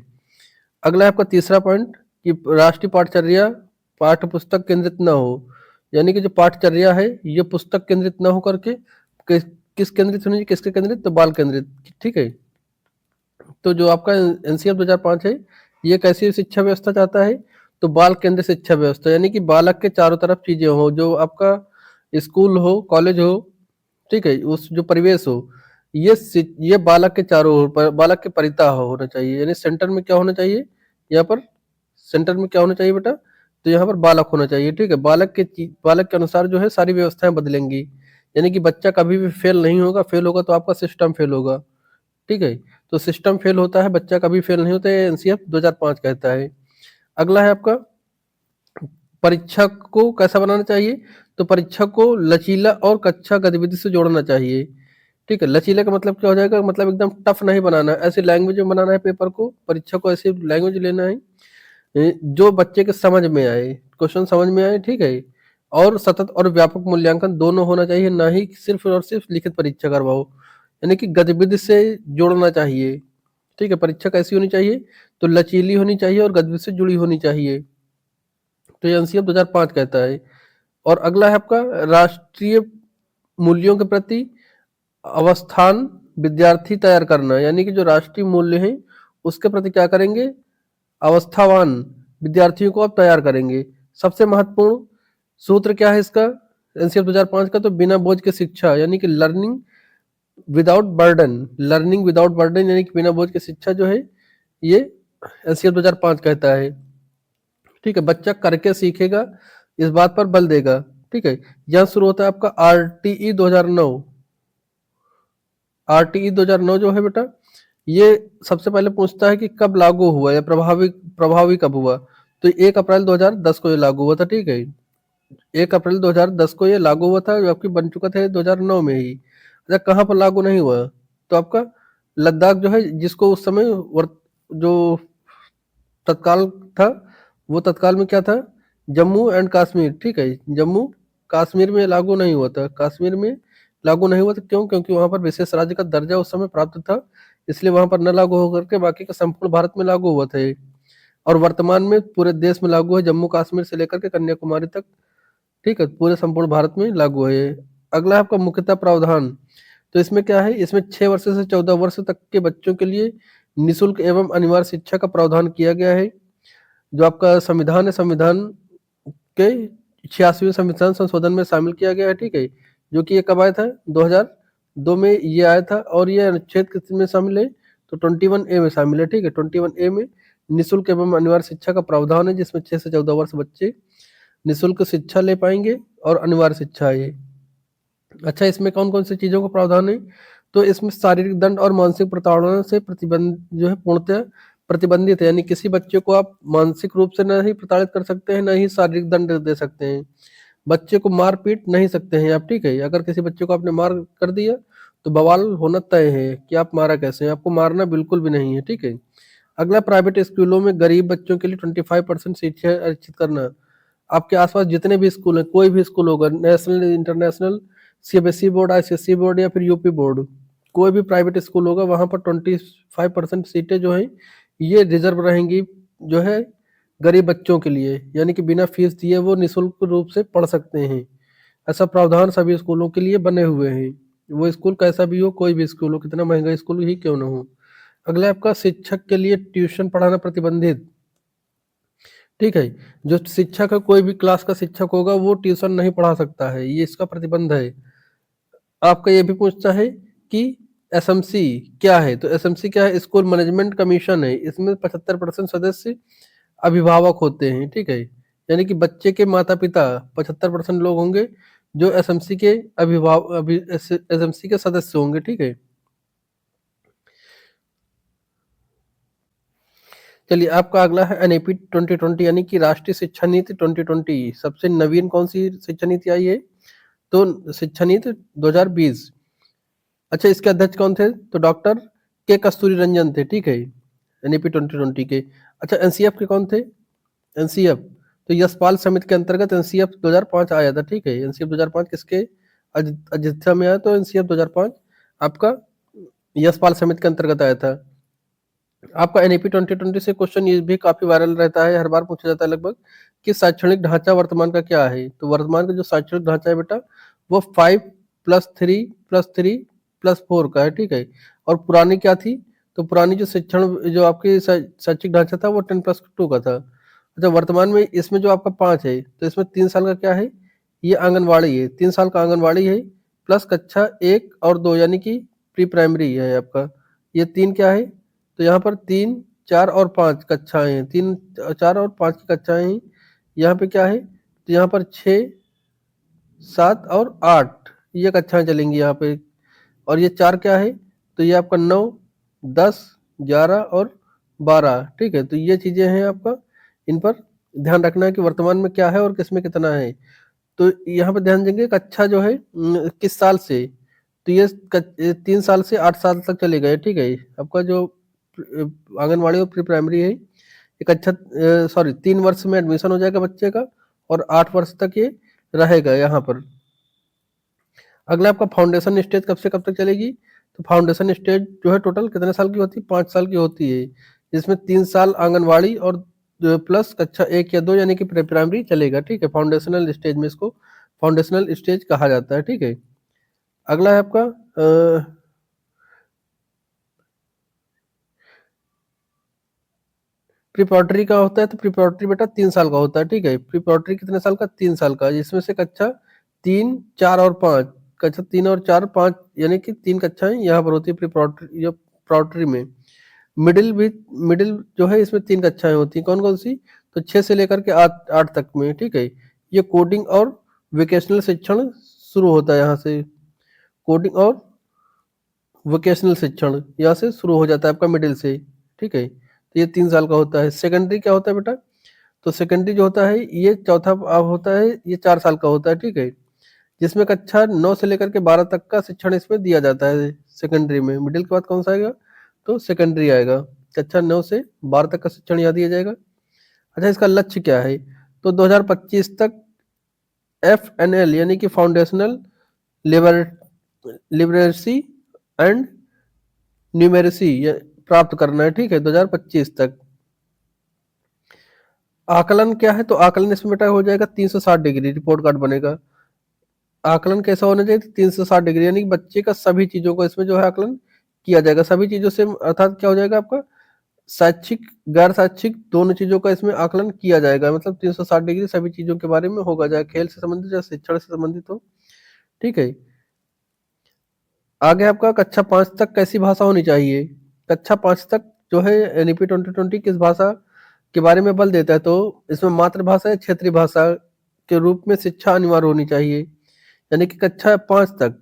अगला है आपका तीसरा पॉइंट कि राष्ट्रीय पाठचर्या पाठ्य पुस्तक केंद्रित न हो, यानी कि जो पाठचर्या है ये पुस्तक केंद्रित न होकर के किस केंद्रित होनी चाहिए, किसके केंद्रित, तो बाल केंद्रित, ठीक है। तो जो आपका एनसीएफ 2005 है ये कैसी शिक्षा व्यवस्था चाहता है, तो बाल केंद्रित शिक्षा व्यवस्था, यानी कि बालक के चारों तरफ चीजें हो, जो आपका स्कूल हो, कॉलेज हो, ठीक है, उस जो परिवेश हो, ये बालक के चारों ओर बालक के परिता होना चाहिए, यानी सेंटर में क्या होना चाहिए, यहाँ पर सेंटर में क्या होना चाहिए बेटा, तो यहाँ पर बालक होना चाहिए, ठीक है। बालक के अनुसार जो है सारी व्यवस्थाएं बदलेंगी, यानी कि बच्चा कभी भी फेल नहीं होगा, फेल होगा तो आपका सिस्टम फेल होगा, ठीक है। तो सिस्टम फेल होता है, बच्चा कभी फेल नहीं होता है, एनसीएफ 2005 कहता है। अगला है आपका परीक्षा को कैसा बनाना चाहिए, तो परीक्षा को लचीला और कक्षा गतिविधि से जोड़ना चाहिए, ठीक है। लचीला का मतलब क्या हो जाएगा, मतलब एकदम टफ नहीं बनाना, ऐसी लैंग्वेज में बनाना है पेपर को, परीक्षा को ऐसी लैंग्वेज लेना है जो बच्चे के समझ में आए, क्वेश्चन समझ में आए, ठीक है। और सतत और व्यापक मूल्यांकन दोनों होना चाहिए, ना ही सिर्फ और सिर्फ लिखित परीक्षा करवाओ, यानी कि गतिविधि से जोड़ना चाहिए, ठीक है। परीक्षा कैसी होनी चाहिए, तो लचीली होनी चाहिए और गतिविधि से जुड़ी होनी चाहिए, तो ये एनसीएफ 2005 कहता है। और अगला है आपका राष्ट्रीय मूल्यों के प्रति अवस्थान विद्यार्थी तैयार करना, यानी कि जो राष्ट्रीय मूल्य हैं उसके प्रति क्या करेंगे, अवस्थावान विद्यार्थियों को आप तैयार करेंगे। सबसे महत्वपूर्ण सूत्र क्या है इसका, एनसीएफ 2005 का, तो बिना बोझ की शिक्षा, यानी कि लर्निंग विदाउट बर्डन, यानी कि बिना बोझ की शिक्षा जो है ये एनसीएफ 2005 कहता है, ठीक है। बच्चा करके सीखेगा, इस बात पर बल देगा, ठीक है। यहाँ शुरू होता है आपका आरटीई 2009। आरटीई 2009 जो है बेटा, ये सबसे पहले पूछता है कि कब लागू हुआ या प्रभावी कब हुआ, तो 1 अप्रैल 2010 को ये लागू हुआ था, ठीक है। 1 अप्रैल 2010 को ये लागू हुआ था, जो आपकी बन चुका था 2009 में ही। अच्छा, कहाँ पर लागू नहीं हुआ, तो आपका लद्दाख जो है, जिसको उस समय जो तत्काल था, वो तत्काल में क्या था, जम्मू एंड कश्मीर, ठीक है। जम्मू कश्मीर में लागू नहीं हुआ था, कश्मीर में लागू नहीं हुआ था, क्यों, क्योंकि वहां पर विशेष राज्य का दर्जा उस समय प्राप्त था, इसलिए वहां पर न लागू होकर के बाकी का संपूर्ण भारत में लागू हुआ था ये। और वर्तमान में पूरे देश में लागू है, जम्मू कश्मीर से लेकर के कन्याकुमारी तक, ठीक है, पूरे संपूर्ण भारत में लागू है ये। अगला है आपका मुख्यतः प्रावधान, तो इसमें क्या है, इसमें 6 वर्ष से 14 वर्ष तक के बच्चों के लिए निःशुल्क एवं अनिवार्य शिक्षा का प्रावधान किया गया है। जो आपका संविधान है, संविधान के 86वें संविधान संशोधन में शामिल किया गया है, ठीक है, जो कि ये कब आया था, 2002 में ये आया था, और ये अनुच्छेद किस में शामिल है, तो 21A में शामिल है, ठीक है। 21A में निःशुल्क एवं अनिवार्य शिक्षा का प्रावधान है, जिसमें 6 से 14 वर्ष बच्चे निःशुल्क शिक्षा ले पाएंगे, और अनिवार्य शिक्षा है ये। अच्छा, इसमें कौन कौन सी चीजों का प्रावधान है, तो इसमें शारीरिक दंड और मानसिक प्रताड़ना से प्रतिबंध जो है पूर्णतः प्रतिबंधित है, यानी किसी बच्चे को आप मानसिक रूप से न ही प्रताड़ित कर सकते हैं, न ही शारीरिक दंड दे सकते हैं, बच्चे को मार पीट नहीं सकते हैं आप, ठीक है। अगर किसी बच्चे को आपने मार कर दिया तो बवाल होना तय है कि आप मारा कैसे हैं, आपको मारना बिल्कुल भी नहीं है, ठीक है। अगला, प्राइवेट स्कूलों में गरीब बच्चों के लिए 25% सीटें आरक्षित करना। आपके आसपास जितने भी स्कूल हैं, कोई भी स्कूल होगा, national, international, CBSE board, ICSE board या फिर यूपी बोर्ड, कोई भी प्राइवेट स्कूल होगा, वहां पर 25% सीटें जो हैं ये रिजर्व रहेंगी, जो है गरीब बच्चों के लिए, यानी कि बिना फीस दिए वो निःशुल्क रूप से पढ़ सकते हैं। ऐसा प्रावधान सभी स्कूलों के लिए बने हुए हैं, वो स्कूल कैसा भी हो, कोई भी स्कूल हो, कितना महंगा स्कूल ही क्यों ना हो। अगला आपका शिक्षक के लिए ट्यूशन पढ़ाना प्रतिबंधित, ठीक है। जो शिक्षक है, कोई भी क्लास का शिक्षक होगा वो ट्यूशन नहीं पढ़ा सकता है, ये इसका प्रतिबंध है। आपका ये भी पूछता है कि एसएमसी क्या है, तो एसएमसी क्या है, स्कूल मैनेजमेंट कमीशन है, इसमें 75% सदस्य अभिभावक होते हैं, ठीक है। यानी कि बच्चे के माता पिता 75% लोग होंगे जो एसएमसी के एसएमसी के सदस्य होंगे, ठीक है। चलिए, आपका अगला है एनईपी 2020, यानी कि राष्ट्रीय शिक्षा नीति 2020। सबसे नवीन कौन सी शिक्षा नीति आई है, तो शिक्षा नीति 2020। अच्छा, इसके अध्यक्ष कौन थे, तो डॉक्टर के कस्तूरी रंजन थे, ठीक है, एनईपी 2020 के। अच्छा, एनसीएफ के कौन थे? एनसीएफ तो यशपाल समिति के अंतर्गत एनसीएफ 2005 आया था, ठीक है। एनसीएफ 2005 किसके अयोध्या में आया? तो एनसीएफ 2005 आपका यशपाल समिति के अंतर्गत आया था। आपका एनईपी 2020 से क्वेश्चन ये भी काफी वायरल रहता है, हर बार पूछा जाता है लगभग, कि शैक्षणिक ढांचा वर्तमान का क्या है? तो वर्तमान का जो शैक्षणिक ढांचा है बेटा, वो 5+3+3+4 का है, ठीक है। और पुरानी क्या थी? तो पुरानी जो शिक्षण जो आपकी शैक्षिक ढांचा था वो 10+2 का था। अच्छा, वर्तमान में इसमें जो आपका 5 है, तो इसमें 3 साल का क्या है? ये आंगनबाड़ी है, 3 साल का आंगनबाड़ी है, प्लस कक्षा 1 और 2 यानी कि प्री प्राइमरी है आपका। ये 3 क्या है? तो यहाँ पर 3, 4 और 5 कक्षाएं हैं, 3, 4 और 5 की कक्षाएं हैं। यहाँ पे क्या है? तो यहाँ पर 6, 7 और 8 ये कक्षाएं चलेंगी यहाँ पे। और ये 4 क्या है? तो ये आपका 9, 10, 11 और 12, ठीक है। तो ये चीजें हैं आपका, इन पर ध्यान रखना है कि वर्तमान में क्या है और किसमें कितना है। तो यहाँ पे ध्यान देंगे कक्षा जो है किस साल से, तो ये 3 साल से 8 साल तक चलेगा ये, ठीक है। आपका जो आंगनवाड़ी और प्री प्राइमरी है, एक अच्छा 3 वर्ष में एडमिशन हो जाएगा बच्चे का, और 8 वर्ष तक ये रहेगा यहाँ पर। अगला आपका फाउंडेशन स्टेज कब से कब तक चलेगी? तो फाउंडेशन स्टेज जो है टोटल कितने साल की होती है? 5 साल की होती है, जिसमें 3 साल आंगनवाड़ी और प्लस कक्षा 1 या 2 यानी कि प्री प्राइमरी चलेगा, ठीक है। फाउंडेशनल स्टेज में इसको फाउंडेशनल स्टेज कहा जाता है, ठीक है। अगला है आपका प्रिपरेटरी का होता है। तो प्रिपरेटरी बेटा 3 साल का होता है, ठीक है। प्रिपरेटरी कितने साल का? 3 साल का, जिसमें से कक्षा 3, 4 और 5, कक्षा 3 और 4, 5 यानी कि 3 कक्षाएं यहाँ पर होती है प्रिपरेटरी, जो प्रिपरेटरी में। मिडिल जो है इसमें 3 कक्षाएं होती हैं, कौन कौन सी? तो 6 से लेकर के 8 तक में, ठीक है। ये कोडिंग और वोकेशनल शिक्षण शुरू होता है यहाँ से। कोडिंग और वोकेशनल शिक्षण यहाँ से शुरू हो जाता है आपका मिडिल से, ठीक है। तो ये 3 साल का होता है। सेकेंडरी क्या होता है बेटा? तो सेकेंडरी जो होता है ये चौथा होता है, ये 4 साल का होता है, ठीक है। जिसमें कक्षा 9 से लेकर के 12 तक का शिक्षण इसमें दिया जाता है सेकेंडरी में। मिडिल के बाद कौन सा आएगा? तो सेकेंडरी आएगा। कक्षा 9 से 12 तक का शिक्षण यहाँ दिया जाएगा। अच्छा, इसका लक्ष्य क्या है? तो 2025 तक FNL यानी कि फाउंडेशनल लिबरेसी एंड न्यूमेरेसी प्राप्त करना है, ठीक है, 2025 तक। आकलन क्या है? तो आकलन इसमें बेटा हो जाएगा 360 डिग्री रिपोर्ट कार्ड बनेगा। आकलन कैसा होना चाहिए? 360 डिग्री, यानी कि बच्चे का सभी चीजों को इसमें जो है आकलन किया जाएगा, सभी चीजों से, अर्थात क्या हो जाएगा आपका शैक्षिक गैर शैक्षिक दोनों चीजों का इसमें आकलन किया जाएगा। मतलब 360 डिग्री सभी चीजों के बारे में होगा, चाहे खेल से संबंधित या शिक्षण से संबंधित हो, ठीक है। आगे आपका कक्षा 5 तक कैसी भाषा होनी चाहिए? कक्षा 5 तक जो है एनईपी 2020 किस भाषा के बारे में बल देता है? तो इसमें मातृभाषा या क्षेत्रीय भाषा के रूप में शिक्षा अनिवार्य होनी चाहिए। यानी कि कक्षा 5 तक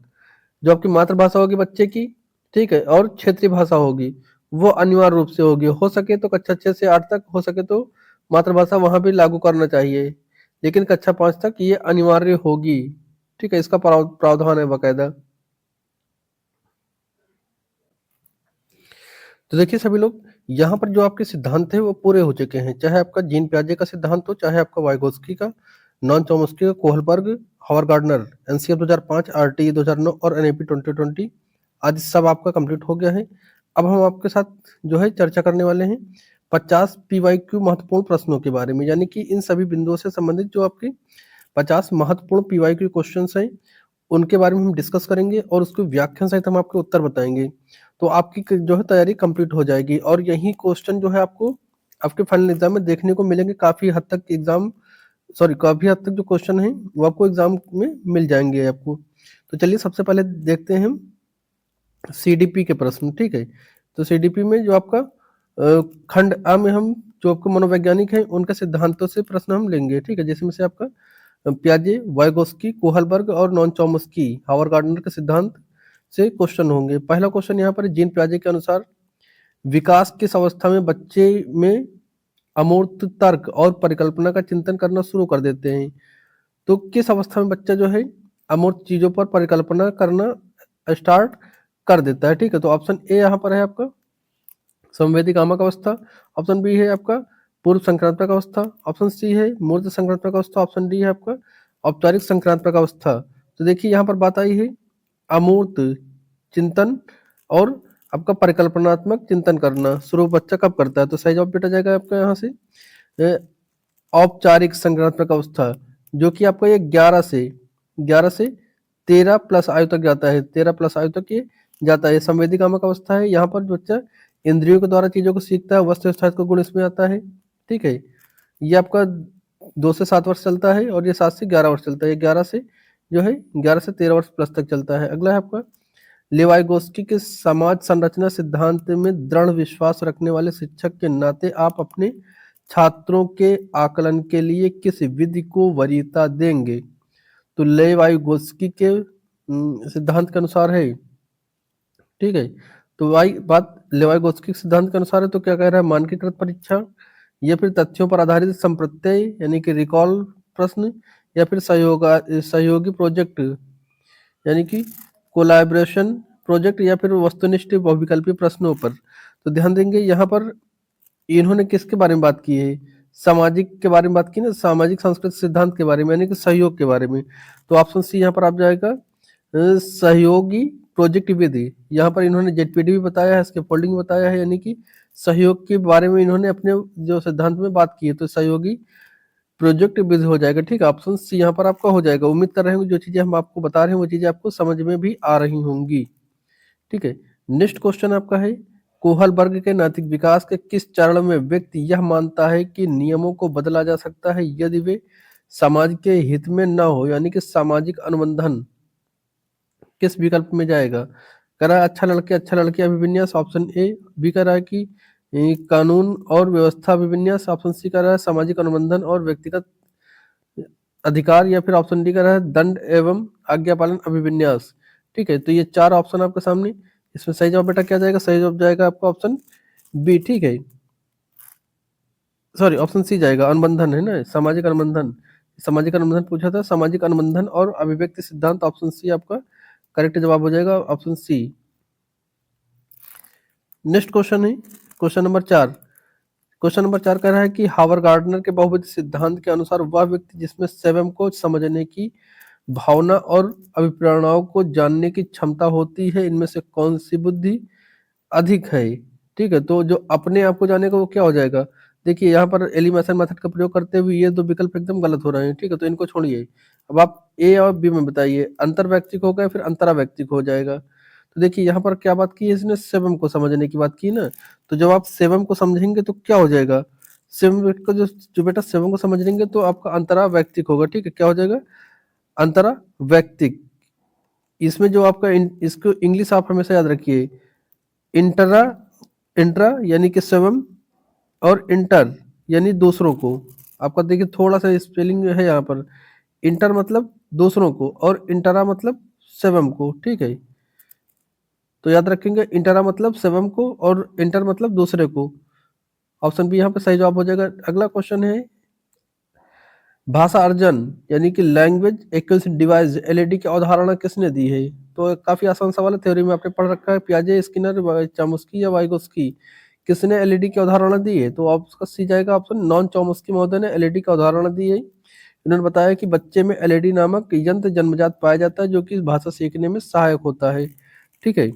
जो आपकी मातृभाषा होगी बच्चे की, ठीक है, और क्षेत्रीय भाषा होगी, वो अनिवार्य रूप से होगी। हो सके तो कक्षा 6 से 8 तक हो सके तो मातृभाषा वहां भी लागू करना चाहिए, लेकिन कक्षा 5 तक ये अनिवार्य होगी, ठीक है। इसका प्रावधान है बाकायदा। तो देखिए सभी लोग, यहाँ पर जो आपके सिद्धांत है वो पूरे हो चुके हैं, चाहे आपका जीन पियाजे का सिद्धांत हो, चाहे आपका वाइगोत्स्की का, नॉन चॉम्स्की का, कोहलबर्ग, हावर गार्डनर, एनसीएफ 2005, आरटीई 2009 और एनएपी 2020 आज सब आपका कंप्लीट हो गया है। अब हम आपके साथ जो है चर्चा करने वाले हैं 50 पीवाईक्यू महत्वपूर्ण प्रश्नों के बारे में, यानी कि इन सभी बिंदुओं से संबंधित जो आपके 50 महत्वपूर्ण पीवाईक्यू क्वेश्चन हैं उनके बारे में हम डिस्कस करेंगे, और उसके व्याख्यान सहित हम आपके उत्तर बताएंगे। तो आपकी जो है तैयारी कंप्लीट हो जाएगी, और यही क्वेश्चन जो है आपको आपके फाइनल एग्जाम में देखने को मिलेंगे। काफी हद तक जो क्वेश्चन है वो आपको एग्जाम में मिल जाएंगे आपको। तो चलिए सबसे पहले देखते हैं हम सीडीपी के प्रश्न, ठीक है। तो सीडीपी में जो आपका खंड आ में हम जो आपको मनोवैज्ञानिक हैं उनके सिद्धांतों से प्रश्न हम लेंगे, ठीक है, जिसमें से आपका पियाजे, वाइगोस्की, कोहलबर्ग और नॉन चॉम्स्की, हावर गार्डनर के सिद्धांत से क्वेश्चन होंगे। पहला क्वेश्चन यहाँ पर जीन पियाजे के अनुसार विकास किस अवस्था में बच्चे में अमूर्त तर्क और परिकल्पना का चिंतन करना शुरू कर देते हैं? तो किस अवस्था में बच्चा जो है अमूर्त चीजों पर परिकल्पना करना स्टार्ट कर देता है, ठीक है। तो ऑप्शन ए यहाँ पर है आपका समवेदी कामक अवस्था, ऑप्शन बी है आपका पूर्व संक्रांतक अवस्था, ऑप्शन सी है मूर्त संक्रांतक अवस्था, ऑप्शन डी है आपका औपचारिक संक्रांतक अवस्था। तो देखिए यहाँ पर बात आई है अमूर्त चिंतन और आपका परिकल्पनात्मक चिंतन करना शुरू बच्चा कब करता है, तो सही जवाब बेटा जाएगा आपका यहाँ से औपचारिक संक्रांतक अवस्था, जो कि आपका ये 11 से 13 प्लस आयु तक जाता है, 13 प्लस आयु तक ये जाता है। संवेदी कामक अवस्था है, यहाँ पर बच्चा इंद्रियों के द्वारा चीजों को सीखता है, वस्तु स्थायित्व का गुण इसमें आता है। ठीक है, ये आपका 2 से 7 वर्ष चलता है और ये 7 से 11 वर्ष चलता है। 11 से जो है 11 से 13 वर्ष प्लस तक चलता है। अगला है आपका लेवाइगोस्की के समाज संरचना सिद्धांत में दृढ़ विश्वास रखने वाले शिक्षक के नाते आप अपने छात्रों के आकलन के लिए किस विधि को वरीयता देंगे, तो लेवाइगोस्की के सिद्धांत के अनुसार है। ठीक है, तो भाई बात लेवाइगोस्की के सिद्धांत के अनुसार है, तो क्या कह रहा है मानकीकृत परीक्षा या फिर तथ्यों पर आधारित संप्रत्यय यानी कि रिकॉल प्रश्न या फिर सहयोगी प्रोजेक्ट यानी कि कोलैबोरेशन प्रोजेक्ट या फिर वस्तुनिष्ठ बहुविकल्पी प्रश्नों पर। तो ध्यान देंगे यहाँ पर इन्होंने किसके बारे में बात की है, सामाजिक के बारे में बात की ना, सामाजिक सांस्कृतिक सिद्धांत के बारे में यानी कि सहयोग के बारे में। तो ऑप्शन सी यहाँ पर आप जाएगा सहयोगी प्रोजेक्ट विधि। यहाँ पर इन्होंने जेडपीडी भी बताया है, इसके फोल्डिंग बताया है, यानी कि सहयोग के बारे में इन्होंने अपने जो सिद्धांत में बात की है, तो सहयोगी प्रोजेक्ट विधि हो जाएगा। ठीक है, ऑप्शन सी यहाँ पर आपका हो जाएगा। उम्मीद कर रहे हैं जो चीजें हम आपको बता रहे हैं वो चीजें आपको समझ में भी आ रही होंगी। ठीक है, नेक्स्ट क्वेश्चन आपका है कोहल वर्ग के नैतिक विकास के किस चरण में व्यक्ति यह मानता है कि नियमों को बदला जा सकता है यदि वे समाज के हित में न हो, यानी कि सामाजिक अनुबंधन किस विकल्प में जाएगा। कह रहा है अच्छा लड़के अभिविन्यास, ऑप्शन ए। बी कह रहा है कि कानून और व्यवस्था अभिविन्यास, ऑप्शन सी कह रहा है सामाजिक अनुबंधन और व्यक्तिगत अधिकार, या फिर ऑप्शन डी कह रहा है दंड एवं आज्ञा पालन अभिविन्यास। ठीक है, तो ये 4 ऑप्शन आपके सामने, इसमें सही जवाब बेटा क्या जाएगा, सही जवाब जाएगा आपका ऑप्शन बी। ठीक है, सॉरी ऑप्शन सी जाएगा, अनुबंधन है ना, सामाजिक अनुबंधन। सामाजिक अनुबंधन पूछा था, सामाजिक अनुबंधन और अभिव्यक्ति सिद्धांत, ऑप्शन सी आपका करेक्ट जवाब हो जाएगा, ऑप्शन सी। नेक्स्ट क्वेश्चन है क्वेश्चन नंबर 4। क्वेश्चन नंबर 4 कह रहा है कि हावर्ड गार्डनर के बहुविध सिद्धांत के अनुसार वह व्यक्ति जिसमें स्वयं को समझने की भावना और अभिप्रेरणाओं को जानने की क्षमता होती है, इनमें से कौन सी बुद्धि अधिक है। ठीक है, तो जो अपने आप को जानेगा वो क्या हो जाएगा। देखिए यहाँ पर एलिमिनेशन मेथड का प्रयोग करते हुए ये 2 विकल्प एकदम गलत हो रहे हैं। ठीक है, तो इनको छोड़िए। अब आप ए और बी में बताइए, अंतर्वैयक्तिक होगा या फिर अंतरावैयक्तिक हो जाएगा। तो देखिए यहाँ पर क्या बात की है, इसने स्वयं को समझने की बात की ना, तो जब आप स्वयं को समझेंगे तो क्या हो जाएगा, स्वयं को जो बेटा स्वयं को समझ लेंगे तो आपका अंतरावैयक्तिक होगा। ठीक है, क्या हो जाएगा, अंतरावैयक्तिक। इसमें जो आपका इसको इंग्लिश आप हमेशा याद रखिए, इंटरा इंट्रा यानी कि स्वयं, और इंटर यानी दूसरों को। आपका देखिए थोड़ा सा स्पेलिंग है यहाँ पर, इंटर मतलब दूसरों को और इंटरा मतलब स्वयं को। ठीक है, तो याद रखेंगे इंटरा मतलब स्वयं को और इंटर मतलब दूसरे को। ऑप्शन बी यहाँ पे सही जवाब हो जाएगा। अगला क्वेश्चन है भाषा अर्जन यानी कि लैंग्वेज एक्विजिशन डिवाइस एलईडी की अवधारणा किसने दी है। तो काफी आसान सवाल है, थ्योरी में आपने पढ़ रखा है, पियाजे, स्किनर, चॉम्स्की या वाइगोस्की, किसने एलईडी की अवधारणा दी है। तो आपका सी जाएगा ऑप्शन नॉन चॉम्स्की महोदय ने एलईडी की अवधारणा दी है। इन्होंने बताया कि बच्चे में एलईडी नामक यंत्र जन्मजात पाया जाता है जो कि भाषा सीखने में सहायक होता है। ठीक है,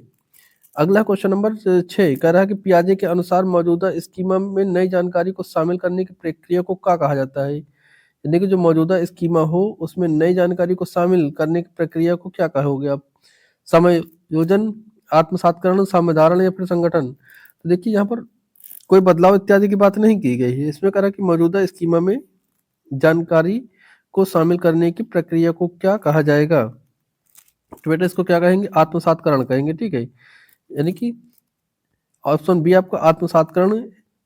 अगला क्वेश्चन नंबर 6 कह रहा है कि पियाजे के अनुसार मौजूदा स्कीमा में नई जानकारी को शामिल करने की प्रक्रिया को क्या कहा जाता है। यानी कि जो मौजूदा स्कीमा हो उसमें नई जानकारी को शामिल करने की प्रक्रिया को क्या कहोगे आप, समायोजन, आत्मसातकरण, सामधारण या फिर संगठन। तो देखिए यहाँ पर कोई बदलाव इत्यादि की बात नहीं की गई है, इसमें कह रहा है कि मौजूदा स्कीमा में जानकारी को शामिल करने की प्रक्रिया को क्या कहा जाएगा। तो बेटा इसको क्या कहेंगे, आत्मसातकरण कहेंगे। ठीक है, यानी कि ऑप्शन बी आपका आत्मसातकरण,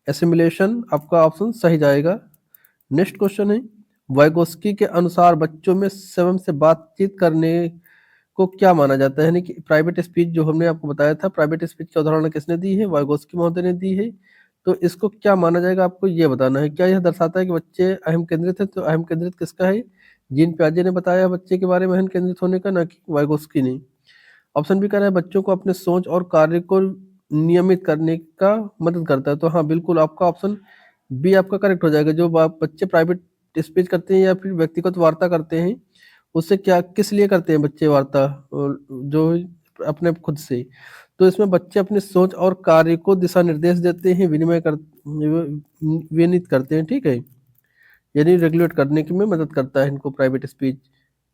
एसिमिलेशन आपका ऑप्शन सही जाएगा। नेक्स्ट क्वेश्चन है वाइगोस्की के अनुसार बच्चों में स्वयं से बातचीत करने को क्या माना जाता है, यानी कि प्राइवेट स्पीच, जो हमने आपको बताया था प्राइवेट स्पीच की अवधारणा किसने दी है, वाइगोस्की महोदय ने दी है। तो इसको क्या माना जाएगा, आपको ये बताना है। क्या यह दर्शाता है कि बच्चे अहम केंद्रित है, तो अहम केंद्रित किसका है, जीन पियाजे ने बताया बच्चे के बारे में अहम केंद्रित होने का, ना कि वाइगोस्की ने। ऑप्शन बी कह रहा है बच्चों को अपने सोच और कार्य को नियमित करने का मदद करता है। तो हाँ, बिल्कुल आपका ऑप्शन बी आपका करेक्ट हो जाएगा। जो बच्चे प्राइवेट स्पीच करते हैं या फिर व्यक्तिगत वार्ता करते हैं, उससे क्या किस लिए करते हैं बच्चे वार्ता, जो अपने खुद से। तो इसमें बच्चे अपनी सोच और कार्य को दिशा निर्देश देते हैं, विनित करते हैं, ठीक है। यानी रेगुलेट करने की में मदद करता है इनको प्राइवेट स्पीच।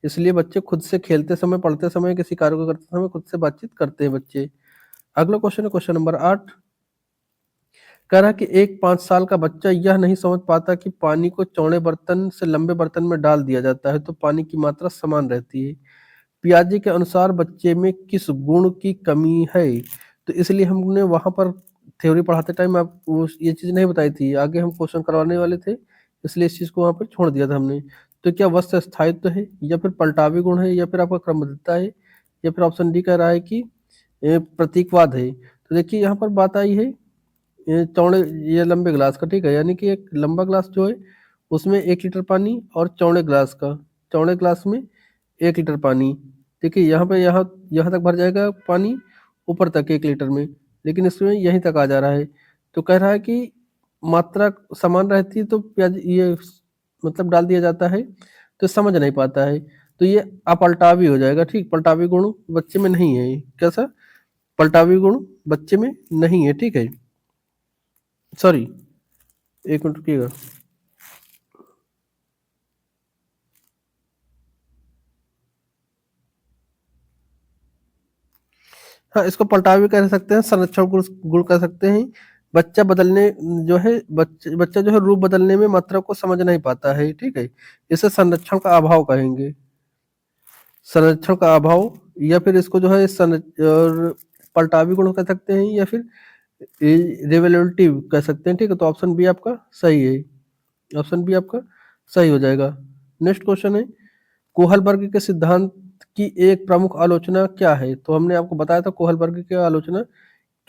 इसलिए बच्चे खुद से खेलते समय, पढ़ते समय, किसी कार्य को करते समय खुद से बातचीत करते हैं बच्चे। अगला क्वेश्चन है क्वेश्चन नंबर 8। कह रहा है कि एक 5 साल का बच्चा यह नहीं समझ पाता कि पानी को चौड़े बर्तन से लंबे बर्तन में डाल दिया जाता है तो पानी की मात्रा समान रहती है। पियाजे के अनुसार बच्चे में किस गुण की कमी है। तो इसलिए हमने वहां पर थ्योरी पढ़ाते टाइम आप ये चीज नहीं बताई थी, आगे हम क्वेश्चन करवाने वाले थे, इसलिए इस चीज को वहां पर छोड़ दिया था हमने। तो क्या वस्तु स्थायित्व है, या फिर पलटावी गुण है, या फिर आपका क्रमबद्धता है, या फिर ऑप्शन डी कह रहा है कि प्रतीकवाद है। तो देखिए यहाँ पर बात आई है ये चौड़े, ये लंबे गिलास का, ठीक है। यानी कि एक लंबा गिलास जो है उसमें 1 लीटर पानी, और चौड़े गिलास का, चौड़े गिलास में 1 लीटर पानी। देखिए यहाँ पे यहाँ यहाँ तक भर जाएगा पानी, ऊपर तक 1 लीटर में, लेकिन इसमें यहीं तक आ जा रहा है। तो कह रहा है कि मात्रा समान रहती है तो प्याज ये मतलब डाल दिया जाता है, तो समझ नहीं पाता है। तो ये अपलटावी हो जाएगा, ठीक। पलटावी गुण बच्चे में नहीं है। कैसा पलटावी गुण बच्चे में नहीं है, ठीक है। सॉरी, 1 मिनट रुकिएगा। हाँ, इसको पलटावी कह सकते हैं, संरक्षण गुण गुण कह सकते हैं। बच्चा बदलने जो है बच्चा जो है रूप बदलने में मात्रा को समझ नहीं पाता है, ठीक है। इसे संरक्षण का अभाव कहेंगे, संरक्षण का अभाव। या फिर इसको जो है और पलटावी गुण कह सकते हैं, या फिर रिवेलेटिव कह सकते हैं, ठीक है। तो ऑप्शन बी आपका सही है, ऑप्शन बी आपका सही हो जाएगा। नेक्स्ट क्वेश्चन है, कोहलबर्ग के सिद्धांत की एक प्रमुख आलोचना क्या है। तो हमने आपको बताया था कोहलबर्ग की आलोचना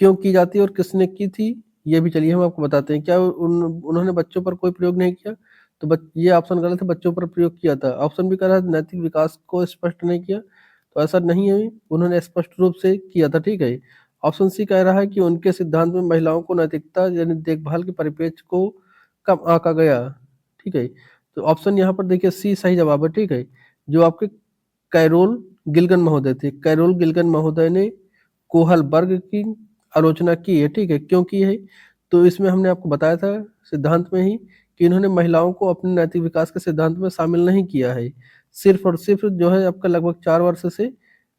क्यों की जाती है और किसने की थी, ये भी चलिए हम आपको बताते हैं। क्या उन्होंने बच्चों पर कोई प्रयोग नहीं किया। तो ये ऑप्शन गलत है, बच्चों पर प्रयोग किया था। ऑप्शन भी कह रहा है नैतिक विकास को स्पष्ट नहीं किया, तो ऐसा नहीं है, उन्होंने स्पष्ट रूप से किया था, ठीक है। ऑप्शन सी कह रहा है कि उनके सिद्धांत में महिलाओं को नैतिकता यानी देखभाल के परिप्रेक्ष्य को कम आंका गया, ठीक है। तो ऑप्शन यहाँ पर देखिए सी सही जवाब है, ठीक है। जो आपके कैरोल गिल्गन महोदय थे, कैरोल गिल्गन महोदय ने कोहलबर्ग की आलोचना की है, ठीक है। क्यों की है, तो इसमें हमने आपको बताया था सिद्धांत में ही कि इन्होंने महिलाओं को अपने नैतिक विकास के सिद्धांत में शामिल नहीं किया है। सिर्फ और सिर्फ जो है आपका लगभग 4 वर्ष से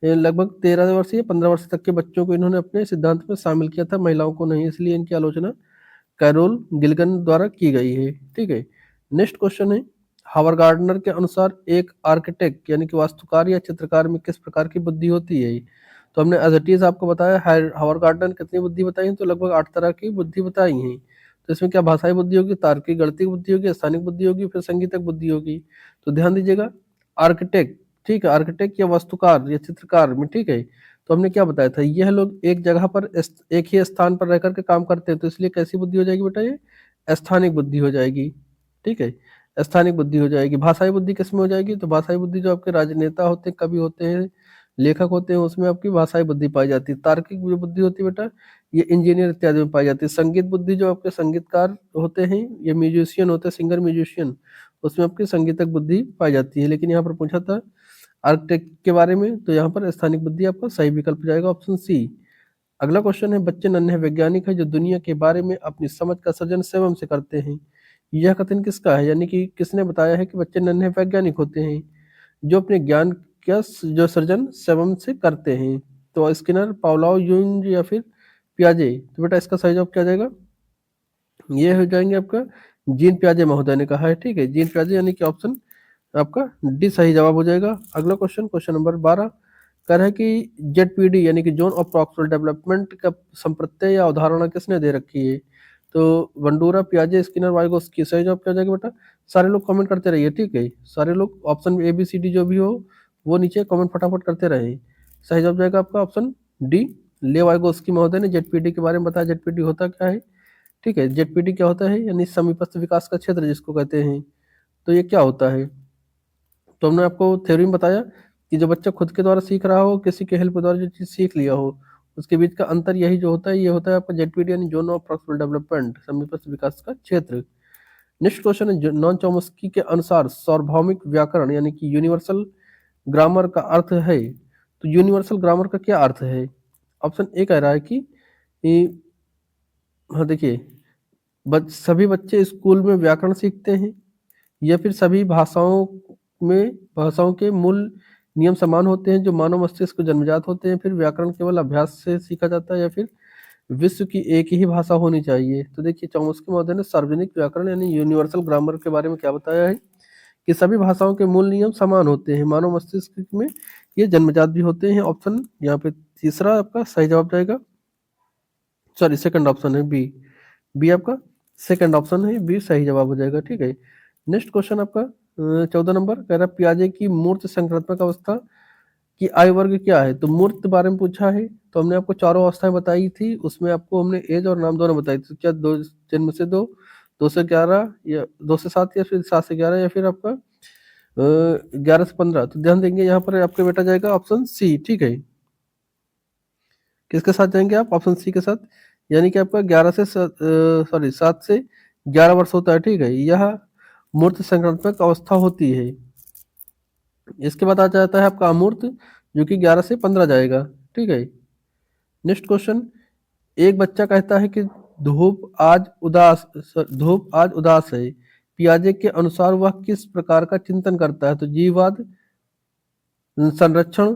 लगभग 13 वर्ष या 15 वर्ष तक के बच्चों को इन्होंने अपने सिद्धांत में शामिल किया था, महिलाओं को नहीं। इसलिए इनकी आलोचना कैरोल गिल्गन द्वारा की गई है, ठीक है। नेक्स्ट क्वेश्चन है, हावर गार्डनर के अनुसार एक आर्किटेक्ट यानी कि वास्तुकार या चित्रकार में किस प्रकार की बुद्धि होती है। तो हमने एज इट इज आपको बताया हावर गार्डनर ने कितनी बुद्धि बताई है, तो लगभग 8 तरह की बुद्धि बताई हैं। तो इसमें क्या भाषाई बुद्धि होगी, तार्किक गणितीय बुद्धि होगी, स्थानिक बुद्धि होगी, फिर संगीतक बुद्धि होगी। तो ध्यान दीजिएगा, आर्किटेक्ट, ठीक है, आर्किटेक्ट या वास्तुकार या चित्रकार में, ठीक है। तो हमने क्या बताया था, यह लोग एक जगह पर एक ही स्थान पर रह करके काम करते हैं, तो इसलिए कैसी बुद्धि हो जाएगी बेटा, ये स्थानिक बुद्धि हो जाएगी, ठीक है। स्थानिक बुद्धि हो जाएगी। भाषाई बुद्धि किसमें हो जाएगी, तो भाषाई बुद्धि जो आपके राजनेता होते हैं, कवि होते हैं, लेखक होते हैं, उसमें आपकी भाषाई बुद्धि पाई जाती है। तार्किक जो बुद्धि होती है बेटा, ये इंजीनियर इत्यादि में पाई जाती है। संगीत बुद्धि जो आपके संगीतकार होते हैं, ये म्यूजिशियन होते हैं, सिंगर म्यूजिशियन, उसमें आपकी संगीतक बुद्धि पाई जाती है। लेकिन यहाँ पर पूछा था आर्किटेक्ट के बारे में, तो यहाँ पर स्थानिक बुद्धि आपका सही विकल्प हो जाएगा, ऑप्शन सी। अगला क्वेश्चन है, बच्चे नन्हे वैज्ञानिक है जो दुनिया के बारे में अपनी समझ का सृजन स्वयं से करते हैं। यह कथन किसका है, यानी कि किसने बताया है कि बच्चे नन्हे वैज्ञानिक होते हैं जो अपने ज्ञान का जो सृजन स्वयं से करते हैं। तो स्किनर, पावलोव, यूंग या फिर पियाजे। तो बेटा इसका सही जवाब क्या जाएगा, ये हो जाएंगे आपका जीन पियाजे महोदय ने कहा है, ठीक है। जीन पियाजे यानी कि ऑप्शन आपका डी सही जवाब हो जाएगा। अगला क्वेश्चन, क्वेश्चन नंबर 12 कह रहा है कि जेडपीडी यानी कि जोन ऑफ प्रॉक्सिमल डेवलपमेंट का संप्रत्यय या अवधारणा किसने दे रखी है। तो वंडूरा, पियाजे, स्किनर, वाइगोस्की। सही जवाब क्या हो जाएगा बेटा, सारे लोग कमेंट करते रहिए, ठीक है। सारे लोग option A B C D जो भी हो वो नीचे कमेंट फटाफट करते रहे। सही जवाब जाएगा आपका ऑप्शन डी, ले वाइगोस्की महोदय ने जेडपीडी के बारे में बताया। जेडपीडी होता क्या है, ठीक है। जेडपीडी क्या होता है, यानी समीपस्थ विकास का क्षेत्र जिसको कहते हैं। तो ये क्या होता है, तो हमने आपको थ्योरी में बताया कि जो बच्चा खुद के द्वारा सीख रहा हो, किसी के हेल्प के द्वारा जो चीज़ सीख लिया हो, उसके बीच का अंतर यही जो होता है, ये होता है आपका जेडपीडी यानी जोन ऑफ प्रॉक्सिमल डेवलपमेंट, समीपस्थ विकास का क्षेत्र। नेक्स्ट क्वेश्चन है, नॉन चॉम्स्की के अनुसार सार्वभौमिक व्याकरण यानी कि यूनिवर्सल ग्रामर का अर्थ है। तो यूनिवर्सल ग्रामर का क्या अर्थ है? ऑप्शन ए कह रहा है कि हाँ देखिए, सभी बच्चे स्कूल में व्याकरण सीखते हैं, या फिर सभी भाषाओं के मूल नियम समान होते हैं जो मानव मस्तिष्क को जन्मजात होते हैं, फिर व्याकरण केवल अभ्यास से सीखा जाता है, या फिर विश्व की एक ही भाषा होनी चाहिए। तो देखिए, चॉम्स्की महोदय ने सार्वजनिक व्याकरण यानी यूनिवर्सल ग्रामर के बारे में क्या बताया है कि सभी भाषाओं के मूल नियम समान होते हैं, मानव मस्तिष्क में ये जन्मजात भी होते हैं। ऑप्शन यहाँ पे तीसरा आपका सही जवाब जाएगा, सॉरी सेकंड ऑप्शन है बी। बी आपका सेकंड ऑप्शन है, बी सही जवाब हो जाएगा। ठीक है, नेक्स्ट क्वेश्चन आपका 14 नंबर कह रहा है पियाजे की मूर्त संक्रात्मक अवस्था की आयु वर्ग क्या है। तो मूर्त बारे में पूछा है, तो हमने आपको चारों अवस्थाएं बताई थी, उसमें आपको हमने एज और नाम दोनों बताई थी। क्या दो जन्म से दो, 2 से 11 या 2 से 7 या फिर 7 से 11 या फिर आपका 11 से 15। तो ध्यान देंगे यहाँ पर आपका बेटा जाएगा ऑप्शन सी। ठीक है, किसके साथ जाएंगे आप? ऑप्शन सी के साथ, यानी कि आपका 7 से 11 वर्ष होता है। ठीक है, यह मूर्त संक्रात्मक अवस्था होती है। इसके बाद आ जाता है आपका अमूर्त, जो कि 11 से 15 जाएगा। ठीक है, नेक्स्ट क्वेश्चन, एक बच्चा कहता है कि धूप आज उदास है। पियाजे के अनुसार वह किस प्रकार का चिंतन करता है? तो जीववाद, संरक्षण,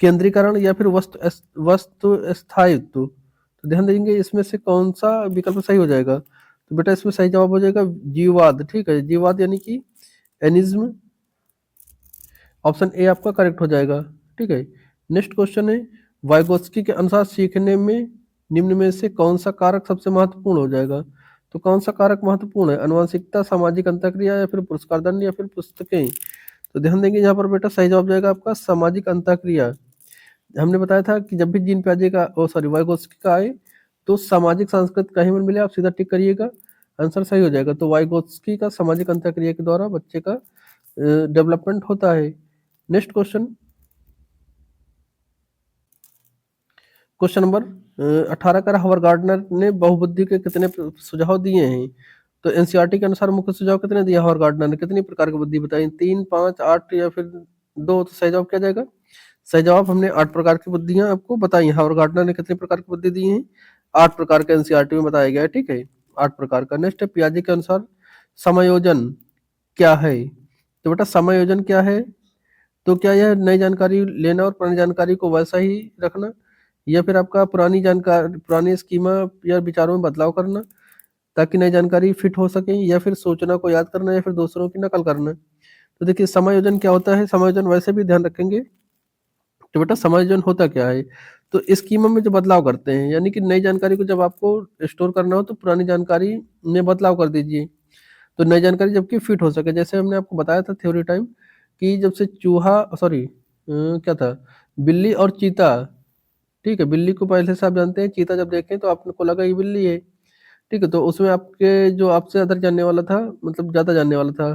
केंद्रीकरण, या फिर वस्तु स्थायित्व। तो ध्यान देंगे इसमें से कौन सा विकल्प सही हो जाएगा? तो बेटा इसमें सही जवाब हो जाएगा जीववाद। ठीक है, जीववाद यानी कि एनिज्म, ऑप्शन ए आपका करेक्ट हो जाएगा। ठीक है, नेक्स्ट क्वेश्चन है, वाइगोत्स्की के अनुसार सीखने में निम्न में से कौन सा कारक सबसे महत्वपूर्ण हो जाएगा? तो कौन सा कारक महत्वपूर्ण है? आनुवंशिकता, सामाजिक अंतःक्रिया, या फिर पुरस्कार दंड, या फिर पुस्तकें। तो ध्यान देंगे यहाँ पर बेटा सही जवाब जाएगा आपका सामाजिक अंतःक्रिया। हमने बताया था कि जब भी जीन पियाजे का वाइगोत्स्की का आए तो सामाजिक सांस्कृतिक कहीं पर मिले आप सीधा टिक करिएगा, आंसर सही हो जाएगा। तो वाइगोत्स्की का सामाजिक अंतःक्रिया के द्वारा बच्चे का डेवलपमेंट होता है। नेक्स्ट क्वेश्चन नंबर 18 का हावर्ड गार्डनर ने बहुबुद्धि के कितने सुझाव दिए हैं? तो एनसीईआरटी के अनुसार मुख्य सुझाव कितने दिए हावर्ड गार्डनर ने? कितनी प्रकार की बुद्धि बताई? 3, 5, 8 या फिर 2? तो सही जवाब क्या जाएगा? सही जवाब, हमने 8 प्रकार की बुद्धियां आपको बताई। हावर्ड गार्डनर ने कितने प्रकार की बुद्धि दी है? 8 प्रकार के एनसीईआरटी में बताया गया है। ठीक है, 8 प्रकार का। नेक्स्ट है, पियाजे के अनुसार समायोजन क्या है? तो बेटा समायोजन क्या है? तो क्या यह नई जानकारी लेना और पुरानी जानकारी को वैसा ही रखना, या फिर आपका पुरानी स्कीमा या विचारों में बदलाव करना ताकि नई जानकारी फिट हो सके, या फिर सूचना को याद करना, या फिर दूसरों की नकल करना। तो देखिए समायोजन क्या होता है, समायोजन वैसे भी ध्यान रखेंगे। तो बेटा समायोजन होता क्या है? तो स्कीमा में जो बदलाव करते हैं, यानी कि नई जानकारी को जब आपको स्टोर करना हो तो पुरानी जानकारी में बदलाव कर दीजिए, तो नई जानकारी जबकि फिट हो सके। जैसे हमने आपको बताया था थ्योरी टाइम कि जब से क्या था, बिल्ली और चीता। ठीक है, बिल्ली को पहले से आप जानते हैं, चीता जब देखें तो आपको लगा ये बिल्ली है। ठीक है, तो उसमें आपके जो आपसे अदर जानने वाला था, मतलब ज़्यादा जानने वाला था,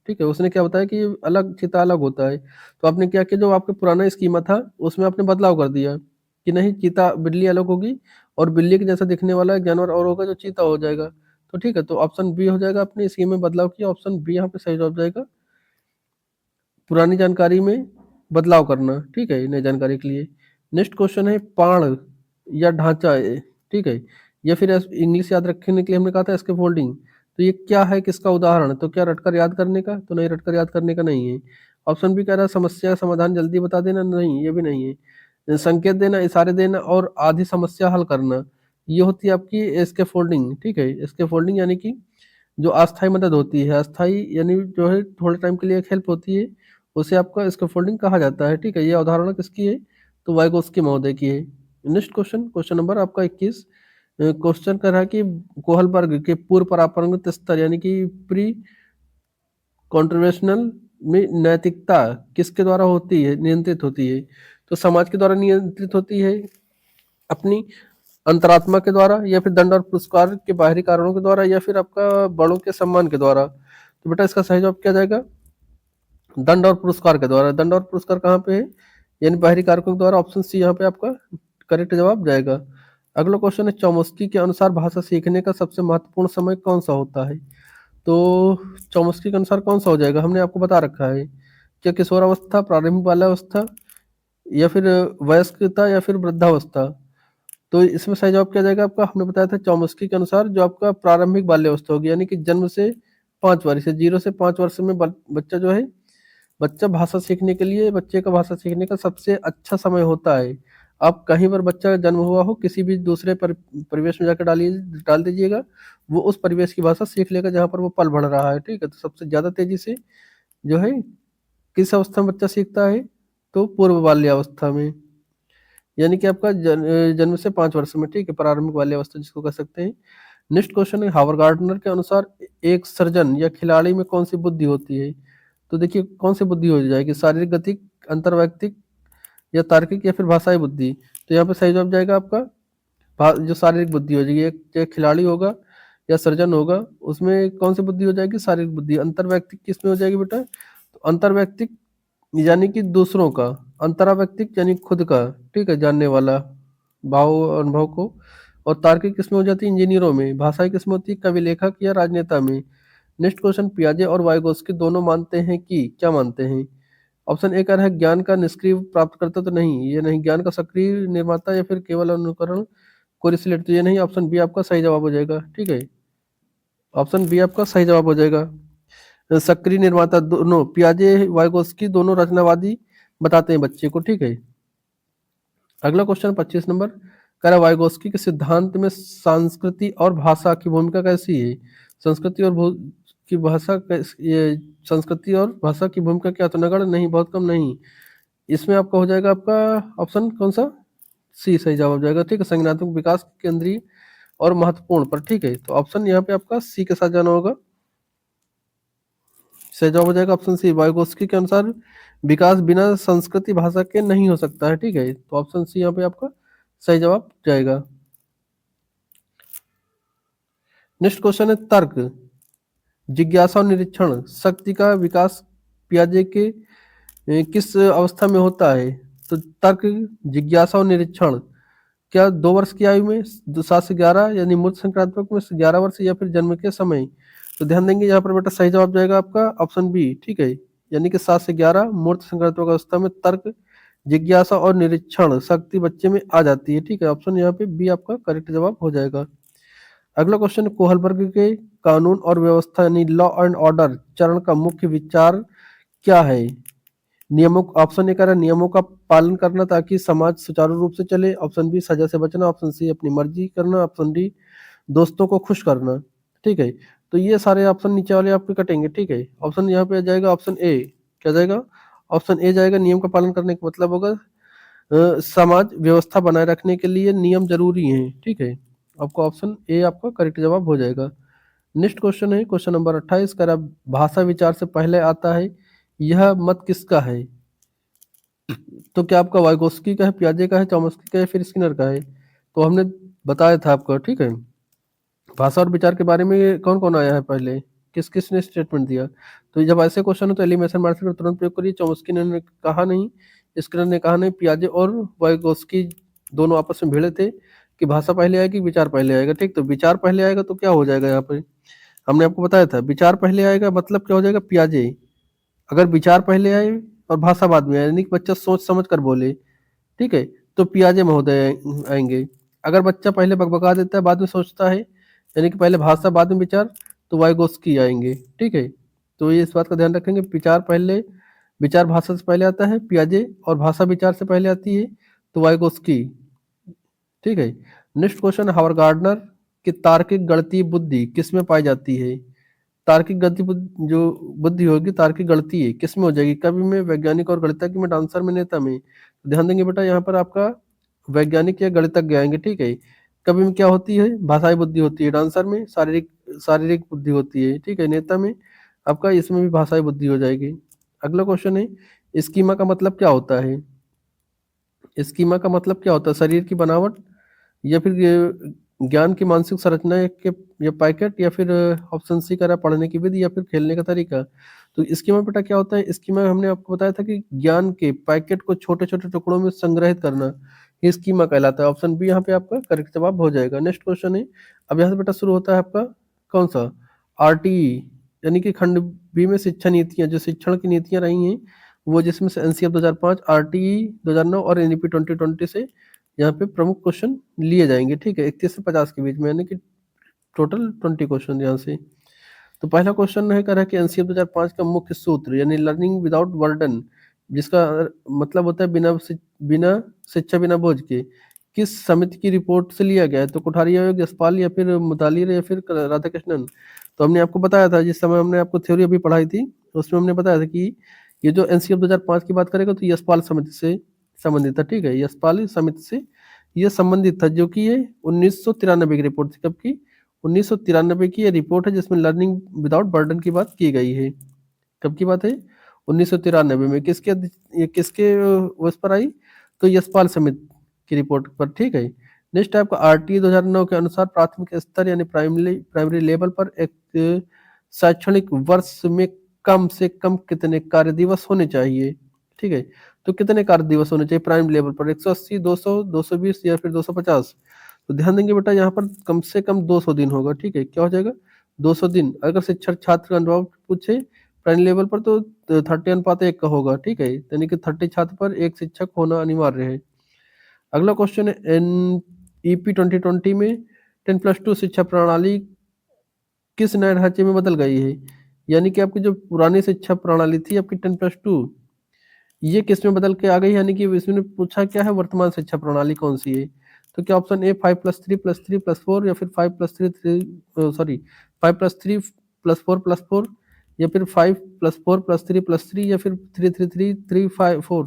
ठीक है, उसने क्या बताया कि अलग चीता अलग होता है। तो आपने क्या किया, जो आपका पुराना स्कीमा था उसमें आपने बदलाव कर दिया कि नहीं, चीता बिल्ली अलग होगी और बिल्ली के जैसा दिखने वाला एक जानवर और होगा जो चीता हो जाएगा। तो ठीक है, तो ऑप्शन बी हो जाएगा, अपने स्कीम में बदलाव किया, ऑप्शन बी यहाँ पे सही जवाब जाएगा, पुरानी जानकारी में बदलाव करना। ठीक है, नई जानकारी के लिए। नेक्स्ट क्वेश्चन है, पाण या ढांचा है। ठीक है, या फिर इंग्लिश याद रखने के लिए हमने कहा था इसके फोल्डिंग। तो ये क्या है, किसका उदाहरण? तो क्या रटकर याद करने का? तो नहीं, रटकर याद करने का नहीं है। ऑप्शन बी कह रहा है समस्या समाधान जल्दी बता देना, नहीं ये भी नहीं है। संकेत देना, इशारे देना और आधी समस्या हल करना, ये होती है आपकी इसके फोल्डिंग। ठीक है, इसके फोल्डिंग यानी कि जो अस्थाई मदद होती है, अस्थाई यानी जो है थोड़े टाइम के लिए एक हेल्प होती है, उसे आपका स्कैफोल्डिंग कहा जाता है। ठीक है, ये अवधारणा किसकी है? तो वाइगोत्स्की महोदय की है। नेक्स्ट क्वेश्चन नंबर आपका 21 क्वेश्चन कर रहा है कि कोहलबर्ग के पूर्व परापरंगित स्तर यानी कि प्री कॉन्ट्रोवर्शनल में नैतिकता किसके द्वारा होती है, नियंत्रित होती है? तो समाज के द्वारा नियंत्रित होती है, अपनी अंतरात्मा के द्वारा, या फिर दंड और पुरस्कार के बाहरी कारणों के द्वारा, या फिर आपका बड़ों के सम्मान के द्वारा। तो बेटा इसका सही जवाब क्या जाएगा? दंड और पुरस्कार के द्वारा। दंड और पुरस्कार कहाँ पे है? यानी बाहरी कारकों के द्वारा। ऑप्शन सी यहाँ पे आपका करेक्ट जवाब जाएगा। अगला क्वेश्चन है, चौमस्की के अनुसार भाषा सीखने का सबसे महत्वपूर्ण समय कौन सा होता है? तो चौमस्की के अनुसार कौन सा हो जाएगा, हमने आपको बता रखा है। क्या किशोरावस्था, प्रारंभिक बाल्यावस्था, या फिर वयस्कता, या फिर वृद्धावस्था? तो इसमें सही जवाब क्या जाएगा आपका, हमने बताया था चौमस्की के अनुसार जो आपका प्रारंभिक बाल्यावस्था होगी, यानी कि जन्म से 5 वर्ष या 0 से 5 वर्ष में बच्चा जो है, बच्चा भाषा सीखने के लिए, बच्चे का भाषा सीखने का सबसे अच्छा समय होता है। आप कहीं पर बच्चा जन्म हुआ हो, किसी भी दूसरे परिवेश में जाकर डाल दीजिएगा, वो उस परिवेश की भाषा सीख लेगा जहाँ पर वो पल बढ़ रहा है। ठीक है, तो सबसे ज्यादा तेजी से जो है किस अवस्था में बच्चा सीखता है, तो पूर्व बाल्यावस्था में, यानी कि आपका जन्म से 5 वर्ष में। ठीक है, प्रारंभिक बाल्यावस्था जिसको कह सकते हैं। नेक्स्ट क्वेश्चन है, हावर्ड गार्डनर के अनुसार एक सर्जन या खिलाड़ी में कौन सी बुद्धि होती है? तो देखिए कौन सी बुद्धि हो जाएगी, शारीरिक गति, अंतर्वैयक्तिक, या तार्किक, या फिर भाषाई बुद्धि? तो यहाँ पे सही जवाब जाएगा आपका जो शारीरिक बुद्धि हो जाएगी। एक जो खिलाड़ी होगा या सर्जन होगा, उसमें कौन सी बुद्धि हो जाएगी, शारीरिक बुद्धि। अंतर्वैयक्तिक किसमें हो जाएगी बेटा, तो अंतर्वैयक्तिक यानी कि दूसरों का, अंतरावैयक्तिक यानी खुद का, ठीक है, जानने वाला, भाव अनुभव को। और तार्किक किसमें हो जाती है, इंजीनियरों में। भाषाई किसमें होती है, कवि, लेखक, या राजनेता में। नेक्स्ट क्वेश्चन, पियाजे और वाइगोस्की दोनों मानते हैं कि, क्या मानते हैं? ऑप्शन ए का है ज्ञान का निष्क्रिय प्राप्त करता, तो नहीं, ये नहीं। ज्ञान का सक्रिय निर्माता, या फिर केवल अनुकरण को रिलेट, तो ये नहीं। ऑप्शन बी आपका सही जवाब हो जाएगा। ठीक है, ऑप्शन बी आपका सही जवाब हो जाएगा। सक्रिय निर्माता दोनों, पियाजे वाइगोस्की दोनों रचनावादी बताते हैं बच्चे को। ठीक है, अगला क्वेश्चन 25 नंबर, कह रहा वाइगोस्की के सिद्धांत में संस्कृति और भाषा की भूमिका कैसी है? संस्कृति और की भाषा ये संस्कृति और भाषा की भूमिका क्या? तो नगण्य, नहीं, बहुत कम, नहीं। इसमें आपका हो जाएगा आपका ऑप्शन कौन सा, सी सही जवाब हो जाएगा। ठीक है, संज्ञानात्मक विकास केंद्रीय और महत्वपूर्ण पर। ठीक है, तो ऑप्शन यहाँ पे आपका सी के साथ जाना होगा। सही जवाब हो जाएगा ऑप्शन सी। वाइगोस्की के अनुसार विकास बिना संस्कृति भाषा के नहीं हो सकता है। ठीक है, तो ऑप्शन सी यहाँ पे आपका सही जवाब जाएगा। नेक्स्ट क्वेश्चन है, तर्क, जिज्ञासा और निरीक्षण शक्ति का विकास पियाजे के किस अवस्था में होता है? तो तर्क, जिज्ञासा और निरीक्षण क्या 2 वर्ष की आयु में, 7 से 11, यानी मूर्त संक्रांतक में 11 वर्ष, या फिर जन्म के समय? तो ध्यान देंगे यहाँ पर बेटा सही जवाब जाएगा आपका ऑप्शन बी। ठीक है, यानी कि 7 से 11 मूर्त संक्रांतक अवस्था में तर्क, जिज्ञासा और निरीक्षण शक्ति बच्चे में आ जाती है। ठीक है, ऑप्शन यहाँ पे बी आपका करेक्ट जवाब हो जाएगा। अगला क्वेश्चन, कोहलबर्ग के कानून और व्यवस्था यानी लॉ एंड ऑर्डर चरण का मुख्य विचार क्या है? नियमों, ऑप्शन ए कह रहा है नियमों का पालन करना ताकि समाज सुचारू रूप से चले। ऑप्शन बी सजा से बचना। ऑप्शन सी अपनी मर्जी करना। ऑप्शन डी दोस्तों को खुश करना। ठीक है, तो ये सारे ऑप्शन नीचे वाले आपके कटेंगे। ठीक है, ऑप्शन यहाँ पे आ जाएगा ऑप्शन ए। क्या जाएगा, ऑप्शन ए जाएगा। नियम का पालन करने का मतलब होगा समाज व्यवस्था बनाए रखने के लिए नियम जरूरी हैं। ठीक है, आपका ऑप्शन ए आपका करेक्ट जवाब हो जाएगा। नेक्स्ट क्वेश्चन है क्वेश्चन नंबर 28, कह रहा भाषा विचार से पहले आता है, यह मत किसका है? तो क्या आपका वाइगोस्की का है, पियाजे का है, चॉम्स्की का है, फिर स्किनर का है? तो हमने बताया था आपका। ठीक है, भाषा और विचार के बारे में कौन कौन आया है पहले, किस किस ने स्टेटमेंट दिया? तो जब ऐसे क्वेश्चन हो तो एलिमिनेशन मार्क्स का तुरंत प्रयोग करिए। चॉम्स्की ने कहा नहीं, स्किनर ने कहा नहीं, पियाजे और वाइगोस्की दोनों आपस में भिड़े थे कि भाषा पहले आएगी, विचार पहले आएगा। ठीक, तो विचार पहले आएगा तो क्या हो जाएगा यहाँ पे, हमने आपको बताया था विचार पहले आएगा मतलब क्या हो जाएगा, पियाजे। अगर विचार पहले आए और भाषा बाद में आए, यानी कि बच्चा सोच समझ कर बोले, ठीक है, तो पियाजे महोदय आएंगे। अगर बच्चा पहले बकबका देता है बाद में सोचता है, यानी कि पहले भाषा बाद में विचार, तो वाइगोस्की आएंगे। ठीक है, तो ये इस बात का ध्यान रखेंगे, विचार पहले, विचार भाषा से पहले आता है पियाजे, और भाषा विचार से पहले आती है तो वाइगोस्की। ठीक है, नेक्स्ट क्वेश्चन, हावर्ड गार्डनर की तार्किक गणितीय बुद्धि किसमें पाई जाती है? तार्किक गति जो बुद्धि होगी, तार्किक गणितीय है किसमें हो जाएगी, कवि में, वैज्ञानिक और गणितज्ञ में, डांसर में, नेता में? ध्यान देंगे बेटा यहाँ पर आपका वैज्ञानिक या गणितज्ञ आएंगे। ठीक है, कवि में क्या होती है, भाषाई बुद्धि होती है। डांसर में शारीरिक शारीरिक बुद्धि होती है। ठीक है, नेता में आपका इसमें भी भाषाई बुद्धि हो जाएगी। अगला क्वेश्चन है, स्कीमा का मतलब क्या होता है? स्कीमा का मतलब क्या होता है, शरीर की बनावट, या फिर ज्ञान की मानसिक संरचना के, या पैकेट, या फिर ऑप्शन सी करा पढ़ने की विधि, या फिर खेलने का तरीका? तो स्कीमा बेटा क्या होता है, स्कीमा हमने आपको बताया था कि ज्ञान के पैकेट को छोटे-छोटे टुकड़ों में संग्रहित करना, ये स्कीमा कहलाता है। ऑप्शन बी यहाँ पे आपका करेक्ट जवाब हो जाएगा। नेक्स्ट क्वेश्चन है, अब यहाँ से बेटा शुरू होता है आपका कौन-सा? आरटीई यानी कि खंड बी में शिक्षा नीतियाँ, जो शिक्षण की नीतियाँ रही हैं, वो जिसमें से एनसीएफ 2005, आरटीई 2009 और एनईपी 2020 से यहाँ पे प्रमुख क्वेश्चन लिए जाएँगे, ठीक है? 31 से 50 के बीच में, यानी कि टोटल 20 क्वेश्चन यहाँ से। तो पहला क्वेश्चन है, कह रहा है कि एनसीएफ 2005 का मुख्य सूत्र यानी लर्निंग विदाउट बर्डन, जिसका मतलब होता है बिना शिक्षा बिना बोझ के, किस समिति की रिपोर्ट से लिया गया है? तो कोठारी आयोग, यशपाल या फिर मुतालिर या फिर राधाकृष्णन। तो हमने आपको बताया था, जिस समय हमने आपको थ्योरी अभी पढ़ाई थी, उसमें हमने बताया था कि ये जो एनसीएफ 2005 की बात करेगा तो यशपाल समिति से संबंधित था, ठीक है? यशपाल समिति से ये संबंधित था, जो कि ये 1993 की रिपोर्ट थी। कब की? 1993 की ये रिपोर्ट है, जिसमें लर्निंग विदाउट बर्डन की बात की गई है। कब की बात है? 1993 में। ये किसके उस पर आई? तो यशपाल समिति की रिपोर्ट पर, ठीक है? नेक्स्ट है आपका आरटीई 2009 के अनुसार प्राथमिक स्तर यानी प्राइमरी लेवल पर एक शैक्षणिक वर्ष में कम से कम कितने कार्य दिवस होने चाहिए, ठीक है? तो कितने कार्य दिवस होने चाहिए प्राइमरी लेवल पर? 180, 200, 220 या फिर 250? तो ध्यान देंगे बेटा, यहाँ पर कम से कम 200 दिन होगा, ठीक है? क्या हो जाएगा? 200 दिन। अगर शिक्षक छात्र का अनुभव पूछे प्राइमरी लेवल पर तो 30:1 का होगा, ठीक है? यानी कि 30 छात्र पर 1 शिक्षक होना अनिवार्य है। अगला क्वेश्चन है, एनईपी 2020 में 10+2 शिक्षा प्रणाली किस नए ढांचे में बदल गई है? यानी कि आपकी जो पुरानी शिक्षा प्रणाली थी आपकी 10+2, ये किस में बदल के आ गई? यानी कि इसमें पूछा क्या है, वर्तमान शिक्षा प्रणाली कौन सी है? तो क्या ऑप्शन ए 5+3+3+4 या फिर 5+3 सॉरी 5+3+4+4 या फिर 5+4+3+3 या फिर 3+3+3+4?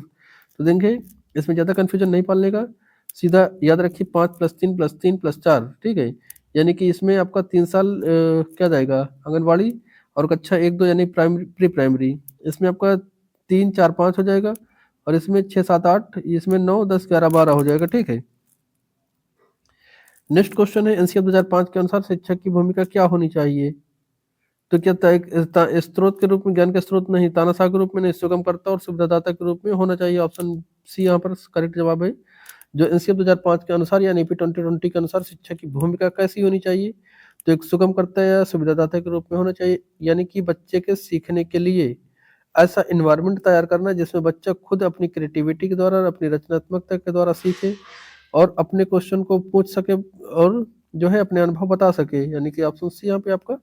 तो देखेंगे, इसमें ज़्यादा कन्फ्यूजन नहीं पालने का, सीधा याद रखिए 5+3+3+4, ठीक है? यानी कि इसमें आपका 3 साल क्या जाएगा, आंगनबाड़ी और कक्षा 1-2 यानी प्राइमरी प्री प्राइमरी, इसमें आपका 3, 4, 5 हो जाएगा और इसमें 6, 7, 8, इसमें 9, 10, 11, 12 हो जाएगा, ठीक है? नेक्स्ट क्वेश्चन है, एनसीएफ 2005 के अनुसार शिक्षक की भूमिका क्या होनी चाहिए? तो क्या स्रोत के रूप में, ज्ञान के स्रोत नहीं, तानाशाह के रूप में नहीं, सुगमकर्ता और सुविधादाता के रूप में होना चाहिए। ऑप्शन सी यहाँ पर करेक्ट जवाब है। जो एनसीएफ 2005 के अनुसार या नीपी 2020 के अनुसार शिक्षक की भूमिका कैसी होनी चाहिए? तो एक सुगमकर्ता या सुविधादाता के रूप में होना चाहिए, यानी कि बच्चे के सीखने के लिए ऐसा इन्वायरमेंट तैयार करना जिसमें बच्चा खुद अपनी क्रिएटिविटी के द्वारा, अपनी रचनात्मकता के द्वारा सीखे और अपने क्वेश्चन को पूछ सके और जो है अपने अनुभव बता सके, यानी कि ऑप्शन सी यहाँ पे आपका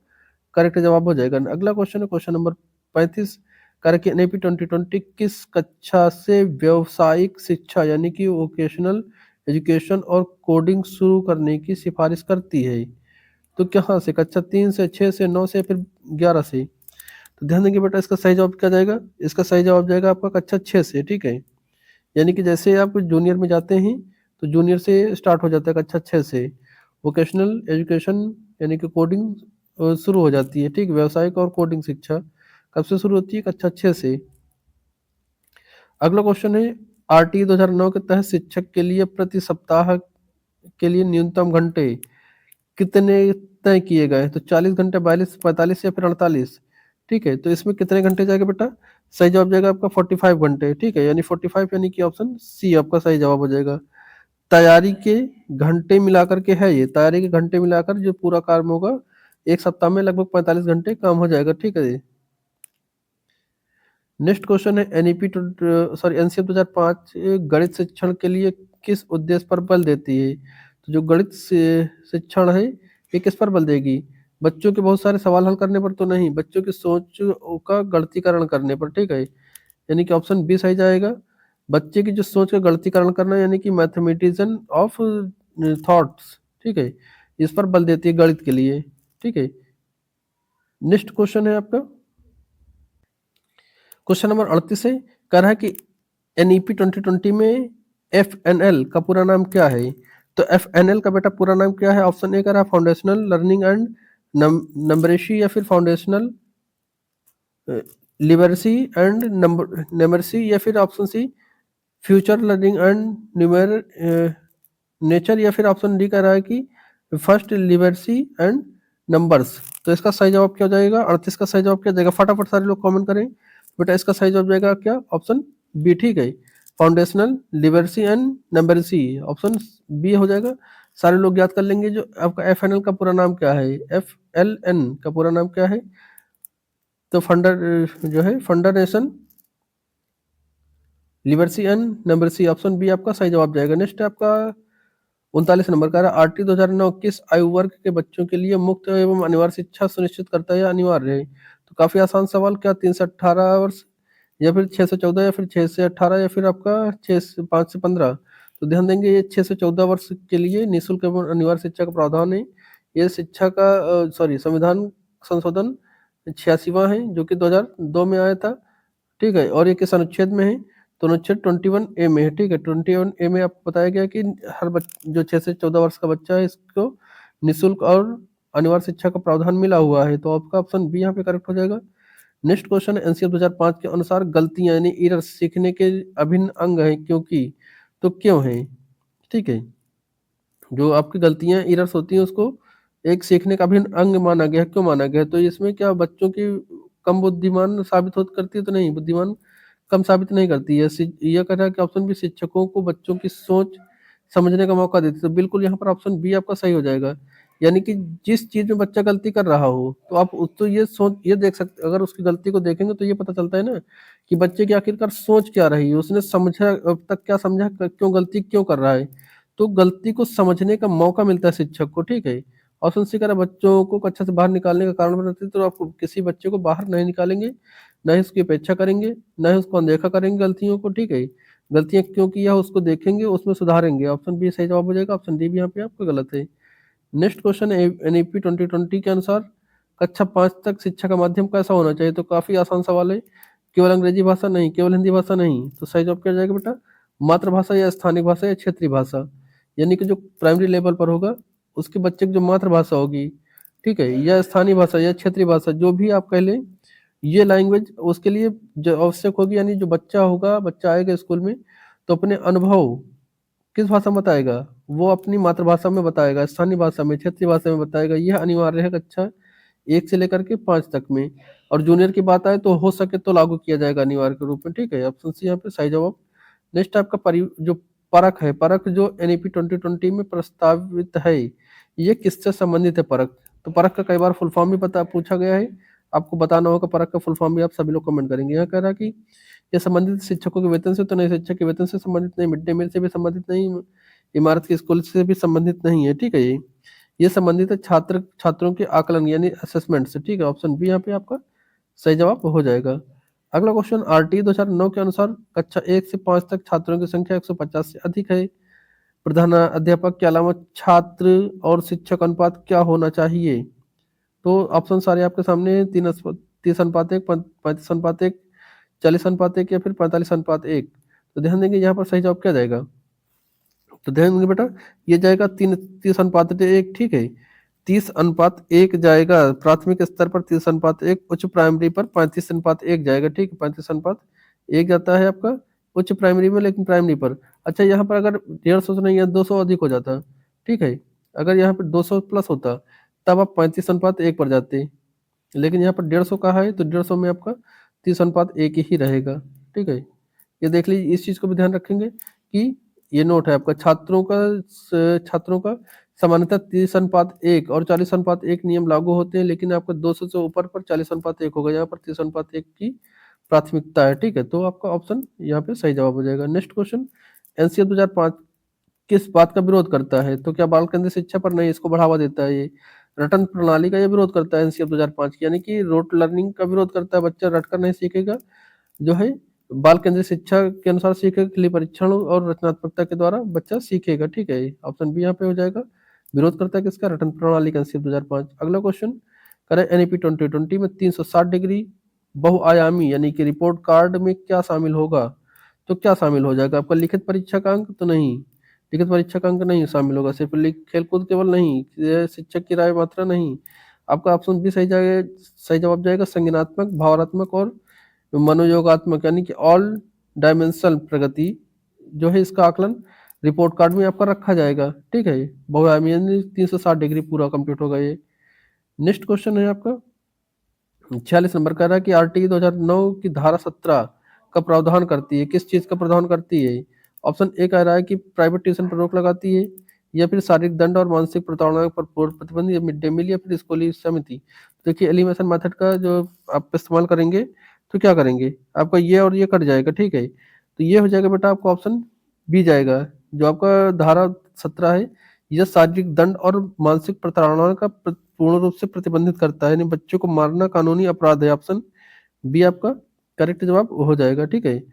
करेक्ट जवाब हो जाएगा। अगला क्वेश्चन है क्वेश्चन नंबर 35, करेक्ट एनईपी 2020 किस कक्षा से व्यावसायिक शिक्षा यानी कि वोकेशनल एजुकेशन और कोडिंग शुरू करने की सिफारिश करती है? तो कहाँ से? कक्षा 3 से, 6 से, 9 से, फिर 11 से? तो ध्यान देंगे बेटा, इसका सही जवाब क्या जाएगा? इसका सही जवाब जाएगा आपका कक्षा 6 से, ठीक है? यानी कि जैसे आप जूनियर में जाते हैं तो जूनियर से स्टार्ट हो जाता है, कक्षा 6 से वोकेशनल एजुकेशन यानी कि कोडिंग शुरू हो जाती है, ठीक? व्यावसायिक और कोडिंग शिक्षा कब से शुरू होती है? कक्षा 6 से। अगला क्वेश्चन है, आरटी 2009 के तहत शिक्षक के लिए प्रति सप्ताह के लिए न्यूनतम घंटे कितने तय किए गए हैं? तो 40 घंटे, 42, 45 या फिर 48? ठीक है, तो इसमें कितने घंटे जाएगा बेटा? सही जवाब जाएगा आपका 45 घंटे, ठीक है? यानी 45 यानी कि ऑप्शन सी आपका सही जवाब हो जाएगा। तैयारी के घंटे मिलाकर के है ये, तैयारी के घंटे मिलाकर जो पूरा काम होगा, एक सप्ताह में लगभग 45 घंटे काम हो जाएगा, ठीक है जी। नेक्स्ट क्वेश्चन है, एनसीएफ 2005 गणित शिक्षण के लिए किस उद्देश्य पर बल देती है? तो जो गणित शिक्षण है ये किस पर बल देगी? बच्चों के बहुत सारे सवाल हल करने पर तो नहीं, बच्चों की सोच का गणितीकरण करने पर, ठीक है? यानी कि ऑप्शन बी सही जाएगा। बच्चे की जो सोच का गणितीकरण करना यानी कि मैथमेटिज्म ऑफ थॉट्स, ठीक है? इस पर बल देती है गणित के लिए, ठीक है? नेक्स्ट क्वेश्चन है आपका क्वेश्चन नंबर 38 है, कह रहा है कि एनईपी 2020 में एफएनएल का पूरा नाम क्या है? तो एफएनएल का बेटा पूरा नाम क्या है? ऑप्शन ए कह रहा है फाउंडेशनल लर्निंग एंड नंबरेसी या फिर फाउंडेशनल लिबरेसी एंड नंबरसी या फिर option C future learning and न्यूमेर नेचर या फिर ऑप्शन डी कह रहा है कि फर्स्ट लिबरेसी एंड नंबर्स। तो इसका सही जवाब क्या हो जाएगा? 38 का सही जवाब क्या हो जाएगा? फटाफट सारे लोग कमेंट करें बेटा। इसका सही जवाब जाएगा क्या? ऑप्शन बी, ठीक है। फाउंडेशनल, लिबरेसी एंड नंबरेसी, ऑप्शन बी हो जाएगा। सारे लोग याद कर लेंगे। जो आपका एफ एन एल का पूरा नाम क्या है? एफ एल एन का पूरा नाम क्या है? तो फंडर जो है फंडरेशन, लिबरेसी एंड नंबरेसी, ऑप्शन बी आपका सही जवाब जाएगा। नेक्स्ट आपका 39 नंबर का आरटी 2009 किस आयु वर्ग के बच्चों के लिए मुफ्त एवं अनिवार्य शिक्षा सुनिश्चित करता है या अनिवार्य है? तो काफी आसान सवाल। क्या 3 से 18 वर्ष, या फिर 6 से 14, या फिर 6 से 18, या फिर आपका 5 से 15? तो ध्यान देंगे, ये 6 से 14 वर्ष के लिए निःशुल्क एवं अनिवार्य शिक्षा का प्रावधान है। ये शिक्षा का संविधान संशोधन 86वां है, जो कि 2002 में आया था, ठीक है। और ये किस अनुच्छेद में है? तो अनुच्छेद 21A में है, ठीक है। 21A में आपको बताया गया कि जो 6 से 14 वर्ष का बच्चा है, इसको निःशुल्क और अनिवार्य शिक्षा का प्रावधान मिला हुआ है। तो आपका ऑप्शन बी यहाँ पे करेक्ट हो जाएगा। नेक्स्ट क्वेश्चन, एनसीएफ 2005 के अनुसार गलतियां यानी एरर सीखने के अभिन्न अंग है, क्योंकि तो क्यों है? ठीक है, जो आपकी गलतियां एरर्स होती हैं उसको एक सीखने का अभिन्न अंग माना गया है। क्यों माना गया है? तो इसमें क्या बच्चों की कम बुद्धिमान साबित हो करती है? तो नहीं, बुद्धिमान कम साबित नहीं करती है। यह कह रहा है कि ऑप्शन बी शिक्षकों को बच्चों की सोच समझने का मौका देती है। तो बिल्कुल यहाँ पर ऑप्शन बी आपका सही हो जाएगा। यानी कि जिस चीज में बच्चा गलती कर रहा हो, तो आप उस तो ये सोच ये देख सकते, अगर उसकी गलती को देखेंगे तो ये पता चलता है ना कि बच्चे की आखिरकार सोच क्या रही है, उसने समझा अब तक क्या समझा, क्यों गलती क्यों कर रहा है। तो गलती को समझने का मौका मिलता है शिक्षक को, ठीक है। ऑप्शन सी करें बच्चों को कक्षा से बाहर निकालने का कारण बनाते हैं। तो आप किसी बच्चे को बाहर नहीं निकालेंगे, ना ही उसकी अपेक्षा करेंगे, ना ही उसको अनदेखा करेंगे गलतियों को, ठीक है। गलतियां क्यों किया उसको देखेंगे, उसमें सुधारेंगे। ऑप्शन बी सही जवाब हो जाएगा। ऑप्शन डी भी यहाँ पे आपका गलत है। नेक्स्ट क्वेश्चन, एनईपी 2020 के अनुसार कक्षा 5 तक शिक्षा का माध्यम कैसा होना चाहिए? तो काफी आसान सवाल है। केवल अंग्रेजी भाषा नहीं, केवल हिंदी भाषा नहीं। तो सही जवाब क्या जाएगा बेटा? मातृभाषा या स्थानिक भाषा या क्षेत्रीय भाषा। यानी कि जो प्राइमरी लेवल पर होगा उसके बच्चे की जो मातृभाषा होगी, ठीक है, या स्थानीय भाषा या क्षेत्रीय भाषा, जो भी आप कह लें, ये लैंग्वेज उसके लिए जो आवश्यक होगी। यानी जो बच्चा होगा, बच्चा आएगा स्कूल में तो अपने अनुभव किस भाषा में बताएगा? वो अपनी मातृभाषा में बताएगा, स्थानीय भाषा में, क्षेत्रीय भाषा में बताएगा। यह अनिवार्य है कक्षा 1 से लेकर के 5 तक में। और जूनियर की बात आए तो हो सके तो लागू किया जाएगा अनिवार्य के रूप में, ठीक है। ऑप्शन सी यहाँ पे सही जवाब। नेक्स्ट आपका जो परख है, परख जो एनईपी 2020 में प्रस्तावित है, ये किससे संबंधित है परख? तो परख का कई बार फुल फॉर्म भी पता पूछा गया है, आपको बताना होगा परख का फुल फॉर्म भी। आप सभी लोग कमेंट करेंगे। यहाँ कह रहा कि ये संबंधित शिक्षकों के वेतन से तो नहीं, शिक्षक के वेतन से संबंधित नहीं, मिड डे मील से भी संबंधित नहीं, इमारत के स्कूल से भी संबंधित नहीं है, ठीक है। ये संबंधित है छात्रों के आकलन यानी असेसमेंट से, ठीक है। ऑप्शन बी यहाँ पे आपका सही जवाब हो जाएगा। अगला क्वेश्चन, आरटी 2009 के अनुसार कक्षा 1 से 5 तक छात्रों की संख्या 150 से अधिक है। प्रधान अध्यापक के अलावा छात्र और शिक्षक अनुपात क्या होना चाहिए? तो ऑप्शन सारे आपके सामने हैं। 30:1, 35:1, 40:1, या फिर 45:1। तो ध्यान देंगे यहाँ पर सही जवाब क्या जाएगा? तो ध्यान देंगे बेटा, ये जाएगा 30:1, ठीक है। 30:1 जाएगा प्राथमिक स्तर पर, 30:1 उच्च प्राइमरी पर 35:1 जाएगा, ठीक है। 35:1 जाता है आपका उच्च प्राइमरी में, लेकिन प्राइमरी पर। अच्छा, यहाँ पर अगर 150 से नहीं है, 200 अधिक हो जाता, ठीक है। अगर यहाँ पर 200 प्लस होता तब आप 35:1 पर जाते, लेकिन यहाँ पर 150 का है तो 150 में आपका 30:1 ही रहेगा, ठीक है। ये देख लीजिए, इस चीज को भी ध्यान रखेंगे कि ये नोट है आपका छात्रों का सामान्यतः 30:1 और 40:1 नियम लागू होते हैं, लेकिन आपका 200 से ऊपर पर 40:1 होगा। यहाँ पर 30:1 की प्राथमिकता है, ठीक है। तो आपका ऑप्शन यहाँ पे सही जवाब हो जाएगा। नेक्स्ट क्वेश्चन, एनसीएफ 2005 किस बात का विरोध करता है? तो क्या बाल केंद्रित शिक्षा पर नहीं, इसको बढ़ावा देता है ये। रटन प्रणाली का ये विरोध करता है एनसीएफ 2005 की, यानी कि रोट लर्निंग का विरोध करता है। बच्चा रटकर नहीं सीखेगा, जो है बाल केंद्रित शिक्षा के अनुसार सीखेगा, के परीक्षण और रचनात्मकता के द्वारा बच्चा सीखेगा, ठीक है। ऑप्शन बी यहाँ पे हो जाएगा। विरोध करता है किसका? रटन प्रणाली का, एनसीएफ 2005। अगला क्वेश्चन करें, एनईपी 2020 में 360 डिग्री बहुआयामी यानी कि रिपोर्ट कार्ड में क्या शामिल होगा? तो क्या शामिल हो जाएगा आपका? लिखित परीक्षा का अंक तो नहीं, लिखित परीक्षा का अंक नहीं शामिल होगा। सिर्फ खेलकूद केवल नहीं, ये शिक्षक की राय मात्रा नहीं। आपका ऑप्शन भी सही जाएगा, सही जवाब जाएगा। संज्ञानात्मक, भावनात्मक और मनोयोगात्मक यानी कि ऑल डायमेंशनल प्रगति जो है, इसका आकलन रिपोर्ट कार्ड में आपका रखा जाएगा, ठीक है। बहुआयामी यानी 360 डिग्री पूरा कंप्लीट होगा ये। नेक्स्ट क्वेश्चन है आपका 46 नंबर, कह रहा है कि आरटी 2009 की धारा 17 का प्रावधान करती है, किस चीज का प्रावधान करती है? ऑप्शन ए कह रहा है कि प्राइवेट ट्यूशन पर रोक लगाती है, या फिर शारीरिक दंड और मानसिक प्रताड़ना पर पूर्ण प्रतिबंध, या मिड डे मील, या फिर स्कूली समिति। देखिए एलिमिनेशन मेथड का जो आप इस्तेमाल करेंगे तो क्या करेंगे, आपका ये और ये कट जाएगा, ठीक है, तो ये हो जाएगा बेटा आपका ऑप्शन बी जाएगा। जो आपका धारा 17 है, यह शारीरिक दंड और मानसिक प्रताड़ना का पूर्ण रूप से प्रतिबंधित करता है, यानी बच्चों को मारना कानूनी अपराध है। ऑप्शन बी आपका करेक्ट जवाब हो जाएगा, ठीक है।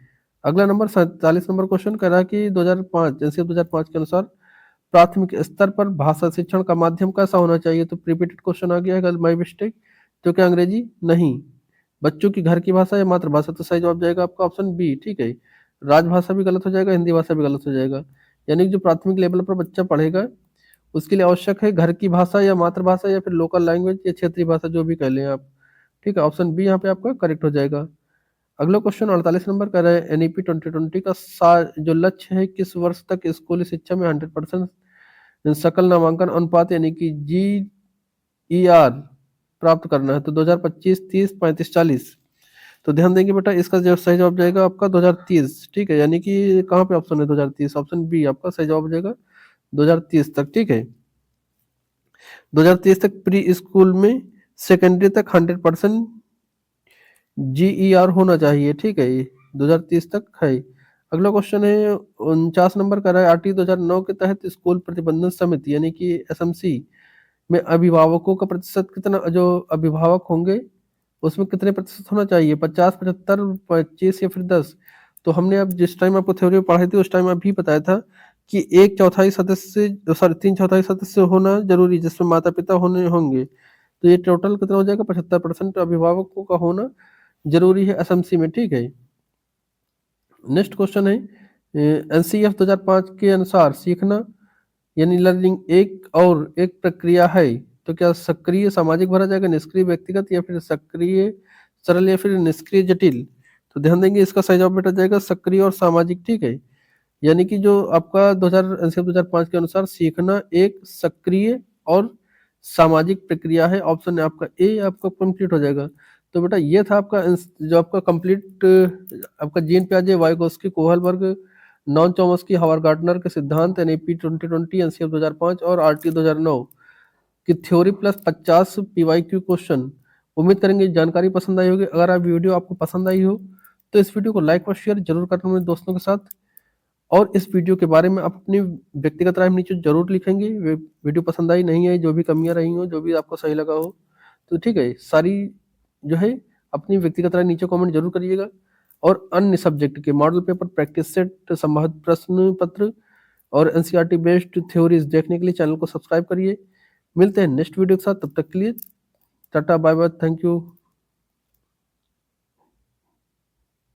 अगला नंबर 47 नंबर क्वेश्चन कर रहा है कि 2005 एनसीएफ 2005 के अनुसार प्राथमिक स्तर पर भाषा शिक्षण का माध्यम कैसा होना चाहिए? तो प्रिपीटेड क्वेश्चन आ गया है, माई मिस्टेक, तो क्या अंग्रेजी? नहीं। बच्चों की घर की भाषा या मातृभाषा? तो सही जवाब जाएगा आपका ऑप्शन बी, ठीक है। राजभाषा भी गलत हो जाएगा, हिंदी भाषा भी गलत हो जाएगा। यानी कि जो प्राथमिक लेवल पर बच्चा पढ़ेगा उसके लिए आवश्यक है घर की भाषा या मातृभाषा या फिर लोकल लैंग्वेज या क्षेत्रीय भाषा, जो भी कह लें आप, ठीक है। ऑप्शन बी यहाँ पे आपका करेक्ट हो जाएगा। अगला क्वेश्चन 48 नंबर का है एनईपी 2020 का जो लक्ष्य है, किस वर्ष तक स्कूली शिक्षा में 100% सकल नामांकन अनुपात यानी कि GER प्राप्त करना है? तो 2025, 30, 35, 40। तो ध्यान देंगे बेटा, इसका जो सही जवाब जाएगा आपका 2030, ठीक है। यानी कि कहाँ पे ऑप्शन है 2030? ऑप्शन बी आपका सही जवाब हो जाएगा 2030 तक, ठीक है। 2030 तक प्री स्कूल में सेकेंडरी तक 100% GER होना चाहिए, ठीक है, ये 2030 तक है। अगला क्वेश्चन है 49 नंबर का है आरटी 2009 के तहत स्कूल प्रबंधन समिति यानी कि SMC में अभिभावकों का प्रतिशत कितना, जो अभिभावक होंगे उसमें कितने प्रतिशत होना चाहिए? 50, 75, 25 या फिर 10? तो हमने अब जिस टाइम आपको थ्योरी में पढ़ाई थी उस टाइम अभी बताया था कि 1/4 सदस्य, सॉरी 3/4 सदस्य होना जरूरी, जिसमें माता पिता होने होंगे। तो ये टोटल कितना हो जाएगा? 75% अभिभावकों का होना जरूरी है SMC में, ठीक है। नेक्स्ट क्वेश्चन है NCF 2005 के अनुसार सीखना यानी लर्निंग एक प्रक्रिया है, तो क्या सक्रिय सामाजिक भरा जाएगा, निष्क्रिय व्यक्तिगत, या फिर सक्रिय सरल, या फिर निष्क्रिय जटिल? तो ध्यान देंगे इसका सही जवाब बेटा जाएगा सक्रिय और सामाजिक, ठीक है। यानी कि जो आपका 2005 के अनुसार सीखना एक सक्रिय और सामाजिक प्रक्रिया है। ऑप्शन है आपका ए आपका कंप्लीट हो जाएगा। तो बेटा ये था आपका जो आपका कंप्लीट आपका जीन पियाजे, Vygotsky, Kohlberg, Noam Chomsky, Howard Gardner के सिद्धांत, एनईपी 2020, एनसीएफ 2005 और आरटी 2009 की थ्योरी प्लस 50 PYQ क्वेश्चन। उम्मीद करेंगे जानकारी पसंद आई होगी। अगर आप वीडियो आपको पसंद आई हो तो इस वीडियो को लाइक और शेयर जरूर करना अपने दोस्तों के साथ, और इस वीडियो के बारे में आप अपनी व्यक्तिगत राय नीचे जरूर लिखेंगे। वीडियो पसंद आई नहीं आई, जो भी कमियां रही हो, जो भी आपको सही लगा हो, तो ठीक है, सारी जो है अपनी व्यक्तिगत राय नीचे कमेंट जरूर करिएगा। और अन्य सब्जेक्ट के मॉडल पेपर, प्रैक्टिस सेट, संभावित प्रश्न पत्र और NCERT बेस्ड थ्योरीज देखने के लिए चैनल को सब्सक्राइब करिए। मिलते हैं नेक्स्ट वीडियो के साथ, तब तक के लिए tata bye bye, thank you.